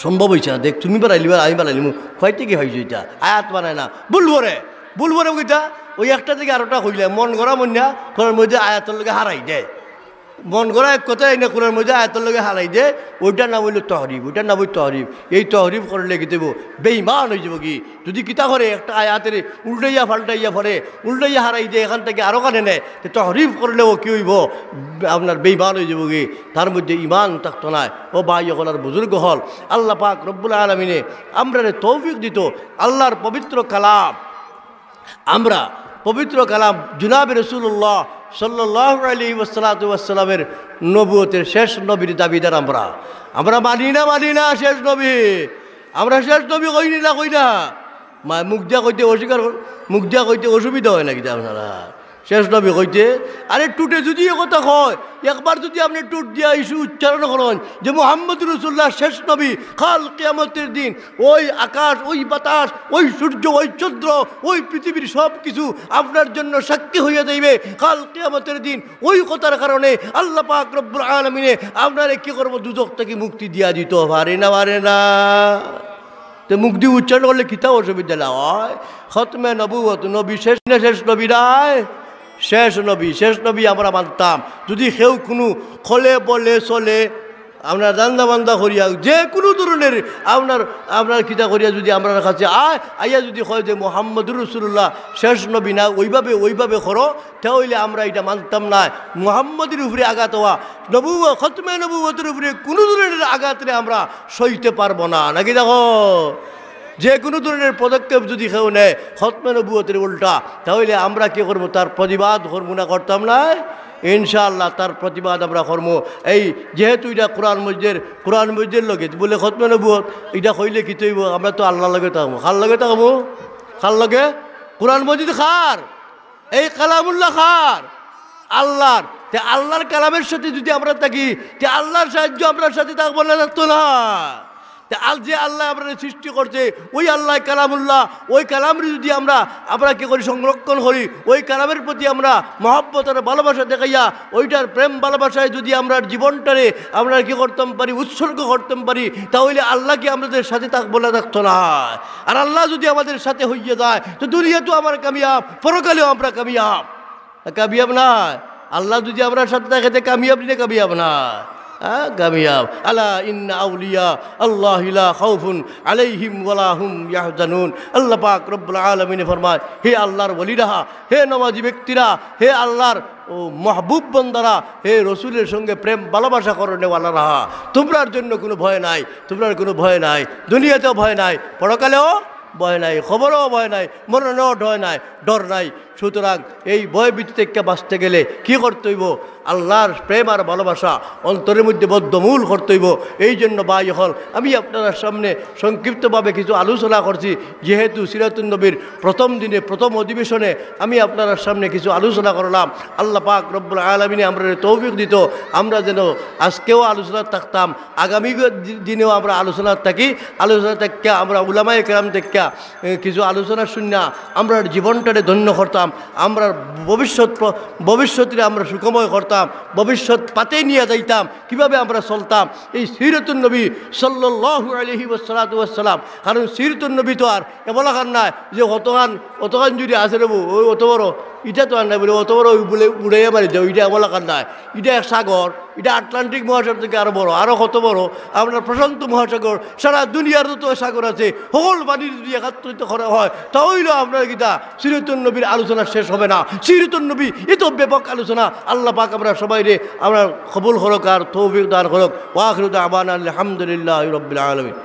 সম্ভব হয়েছে না, দেখ তুমি বানাইলিবা, আমি বানাইলিম, হয়তো কি হয়েছে, এটা আয়াত বানায় না, বুলবরে ওইটা ওই একটা থেকে আরোটা হইলে মন গড়া মন্যা কোরআন মধ্যে আয়াতের লগে হারাই দেয়, মন গড়া এক কথা এই না কোরআন মধ্যে আয়াতের লগে হারাই দেয়, ওইটার নাম হইল তহরিফ, ওইটার নাম হইল তহরিফ। এই তহরিফ করলে কি দেবো, বেঈমান হয়ে যাবো। কি যদি কিতা করে একটা আয়াতের উল্টাইয়া ফাল্টাইয়া পরে, উল্টাইয়া হারাই দেয়, এখান থেকে আরো কানে নেয়, তহরিফ করলেও কি হইব, আপনার বেঈমান হয়ে যাবো। কি তার মধ্যে ইমান থাকতো না। ও ভাই হলার বুজুর্গ হল, আল্লাহ পাক রব্বুল আলামিনে আমরা তৌফিক দিত। আল্লাহর পবিত্র কালাম, আমরা পবিত্র কালাম জনাবে রাসূলুল্লাহ সাল্লাল্লাহু আলাইহি ওয়াসাল্লামের নবুয়তের শেষ নবীর দাবিদার আমরা মানি না শেষ নবী, আমরা শেষ নবী কই না মুখ দিয়া কইতে অস্বীকার, মুখ দিয়া কইতে অসুবিধা হয় নাকি আপনারা শেষ নবী কইতে? আরে টুটে যদি এ কথা হয়, একবার যদি আপনি টুট দিয়া ইস্যু উচ্চারণ করেন যে মুহাম্মদ রাসূলুল্লাহ শেষ নবী, কাল কিয়ামতের দিন ওই আকাশ, ওই বাতাস, ওই সূর্য, ওই চন্দ্র, ওই পৃথিবীর সব কিছু আপনার জন্য সাক্ষী হইয়া যাইবে কাল কিয়ামতের দিন। ওই কথার কারণে আল্লাহ পাক রব্বুল আলামিনে আপনারে কি করবো, দুজক থেকে মুক্তি দিয়া দিত পারে না। তো মুখ দিয়ে উচ্চারণ করলে কিতা অসুবিধা না হয়? খতমে নবুয়ত, নবী শেষ না শেষ নবী নাই, শেষ নবী আমরা মানতাম। যদি কেউ কোনো খলে বলে চলে, আপনার রান্দা বান্দা করিয়া যে কোনো ধরনের আপনার কিতা করিয়া যদি আপনার কাছে আইয়া যদি হয় যে মুহাম্মদুর রাসূলুল্লাহ শেষ নবী না, ওইভাবে করো, তাহলে আমরা এটা মানতাম না। মুহাম্মদের উপরে আঘাত হওয়া, খতমে নবুয়তের উপরে কোনো ধরনের আঘাতরে আমরা সইতে পারবো না, নাকি? দেখো, যে কোনো ধরনের পদক্ষেপ যদি কেউ নেয় খতমে নবুয়তের উল্টা, তাহলে আমরা কি করবো, তার প্রতিবাদ করবো না, করতাম না? ইনশাআল্লাহ তার প্রতিবাদ আমরা করবো। এই যেহেতু এটা কোরআন মসজিদের লগে বলে খতমে নবুয়ত, এটা কইলে কি তৈব, আমরা তো আল্লাহ লগে থাকবো, কার লগে? কোরআন মসজিদ খার, এই কালামুল্লাহ খার, আল্লাহর। আল্লাহর কালামের সাথে যদি আমরা থাকি, আল্লাহর সাহায্য আপনার সাথে থাকবো না, থাকতো না। আল যে আল্লাহ আমরা সৃষ্টি করছে ওই আল্লাহ কালামুল্লাহ, ওই কালামের যদি আমরা কি করি সংরক্ষণ করি, ওই কালামের প্রতি আমরা মহব্বত আর ভালোবাসা দেখাইয়া ওইটার প্রেম ভালোবাসায় যদি আমরা জীবনটারে আমরা কি করতাম পারি, উৎসর্গ করতাম পারি, তাহলে আল্লাহকে আমাদের সাথে বলে থাকতো না। আর আল্লাহ যদি আমাদের সাথে হইয়া যায় তো দুনিয়াতেও আমার কামিয়াব, পরকালেও আমরা কামিয়াব না। আল্লাহ যদি আমরা সাথে থাকে কামিয়াব না, কামিয়াব না, কামিয়াব। আলা ইন্না আউলিয়া আল্লাহ লা খাউফুন আলাইহিম ওয়ালা হুম ইয়াহজানুন। আল্লাহ পাক রব্বুল আলামিন ফরমায়, হে আল্লাহর ওলিরা, হে নামাজি ব্যক্তিরা, হে আল্লাহর ও মাহবুব বন্দারা, হে রসুলের সঙ্গে প্রেম ভালোবাসা করনেওয়ালারা, তোমরার জন্য কোনো ভয় নাই, তোমরার কোনো ভয় নাই, দুনিয়াতেও ভয় নাই, পরকালেও ভয় নাই, খবরও ভয় নাই, মরণেও ডর নাই। সুতরাং এই ভয়ভীতি থেকে বাঁচতে গেলে কি করতে হইব? আল্লাহর প্রেম আর ভালোবাসা অন্তরের মধ্যে বদ্ধমূল করতে হইব। এই জন্য ভাই হল আমি আপনার সামনে সংক্ষিপ্তভাবে কিছু আলোচনা করছি, যেহেতু সিরাতুন নবীর প্রথম দিনে প্রথম অধিবেশনে আমি আপনার সামনে কিছু আলোচনা করলাম। আল্লাহ পাক রব্বুল আলামিন আমরা তৌফিক দিত, আমরা যেন আজকেও আলোচনা থাকতাম, আগামী দিনেও আমরা আলোচনা থাকি। আলোচনা থেকে আমরা উলামায়ে কেরাম থেকে কিছু আলোচনা শুনিয়া আমরা জীবনটারে ধন্য করতাম, আমরা ভবিষ্যতে আমরা সুখময় করতাম, ভবিষ্যৎ পাতে নিয়ে যাইতাম, কিভাবে আমরা চলতাম এই সিরাতুন নবী সাল্লাল্লাহু আলাইহি ওয়াসাল্লাম। কারণ সিরাতুন নবী তো আর এমন নাই যে অতখান যদি আসে রেবো ওই অত বড় এটা তো আর নাই বলে অত বড় ওই বলে উড়াইয়া মারি দেয়, ওইটা এমন নাই। এটা এক সাগর, এটা আটলান্টিক মহাসাগর থেকে আরো বড়, আরো কত বড় আপনার প্রশান্ত মহাসাগর, সারা দুনিয়ার তো সাগর আছে। সকল পানি যদি একত্রিত করা হয় তাহলে আপনার গীতা সিরাতুন নবীর আলোচনা শেষ হবে না। সিরাতুন নবী এত ব্যাপক আলোচনা। আল্লাহ পাক আমরা সবাই রে আমরা কবুল করক আর তৌফিক দান করক। ওয়া আখিরু দাওয়ানা আলহামদুলিল্লাহি রাব্বিল আলামিন।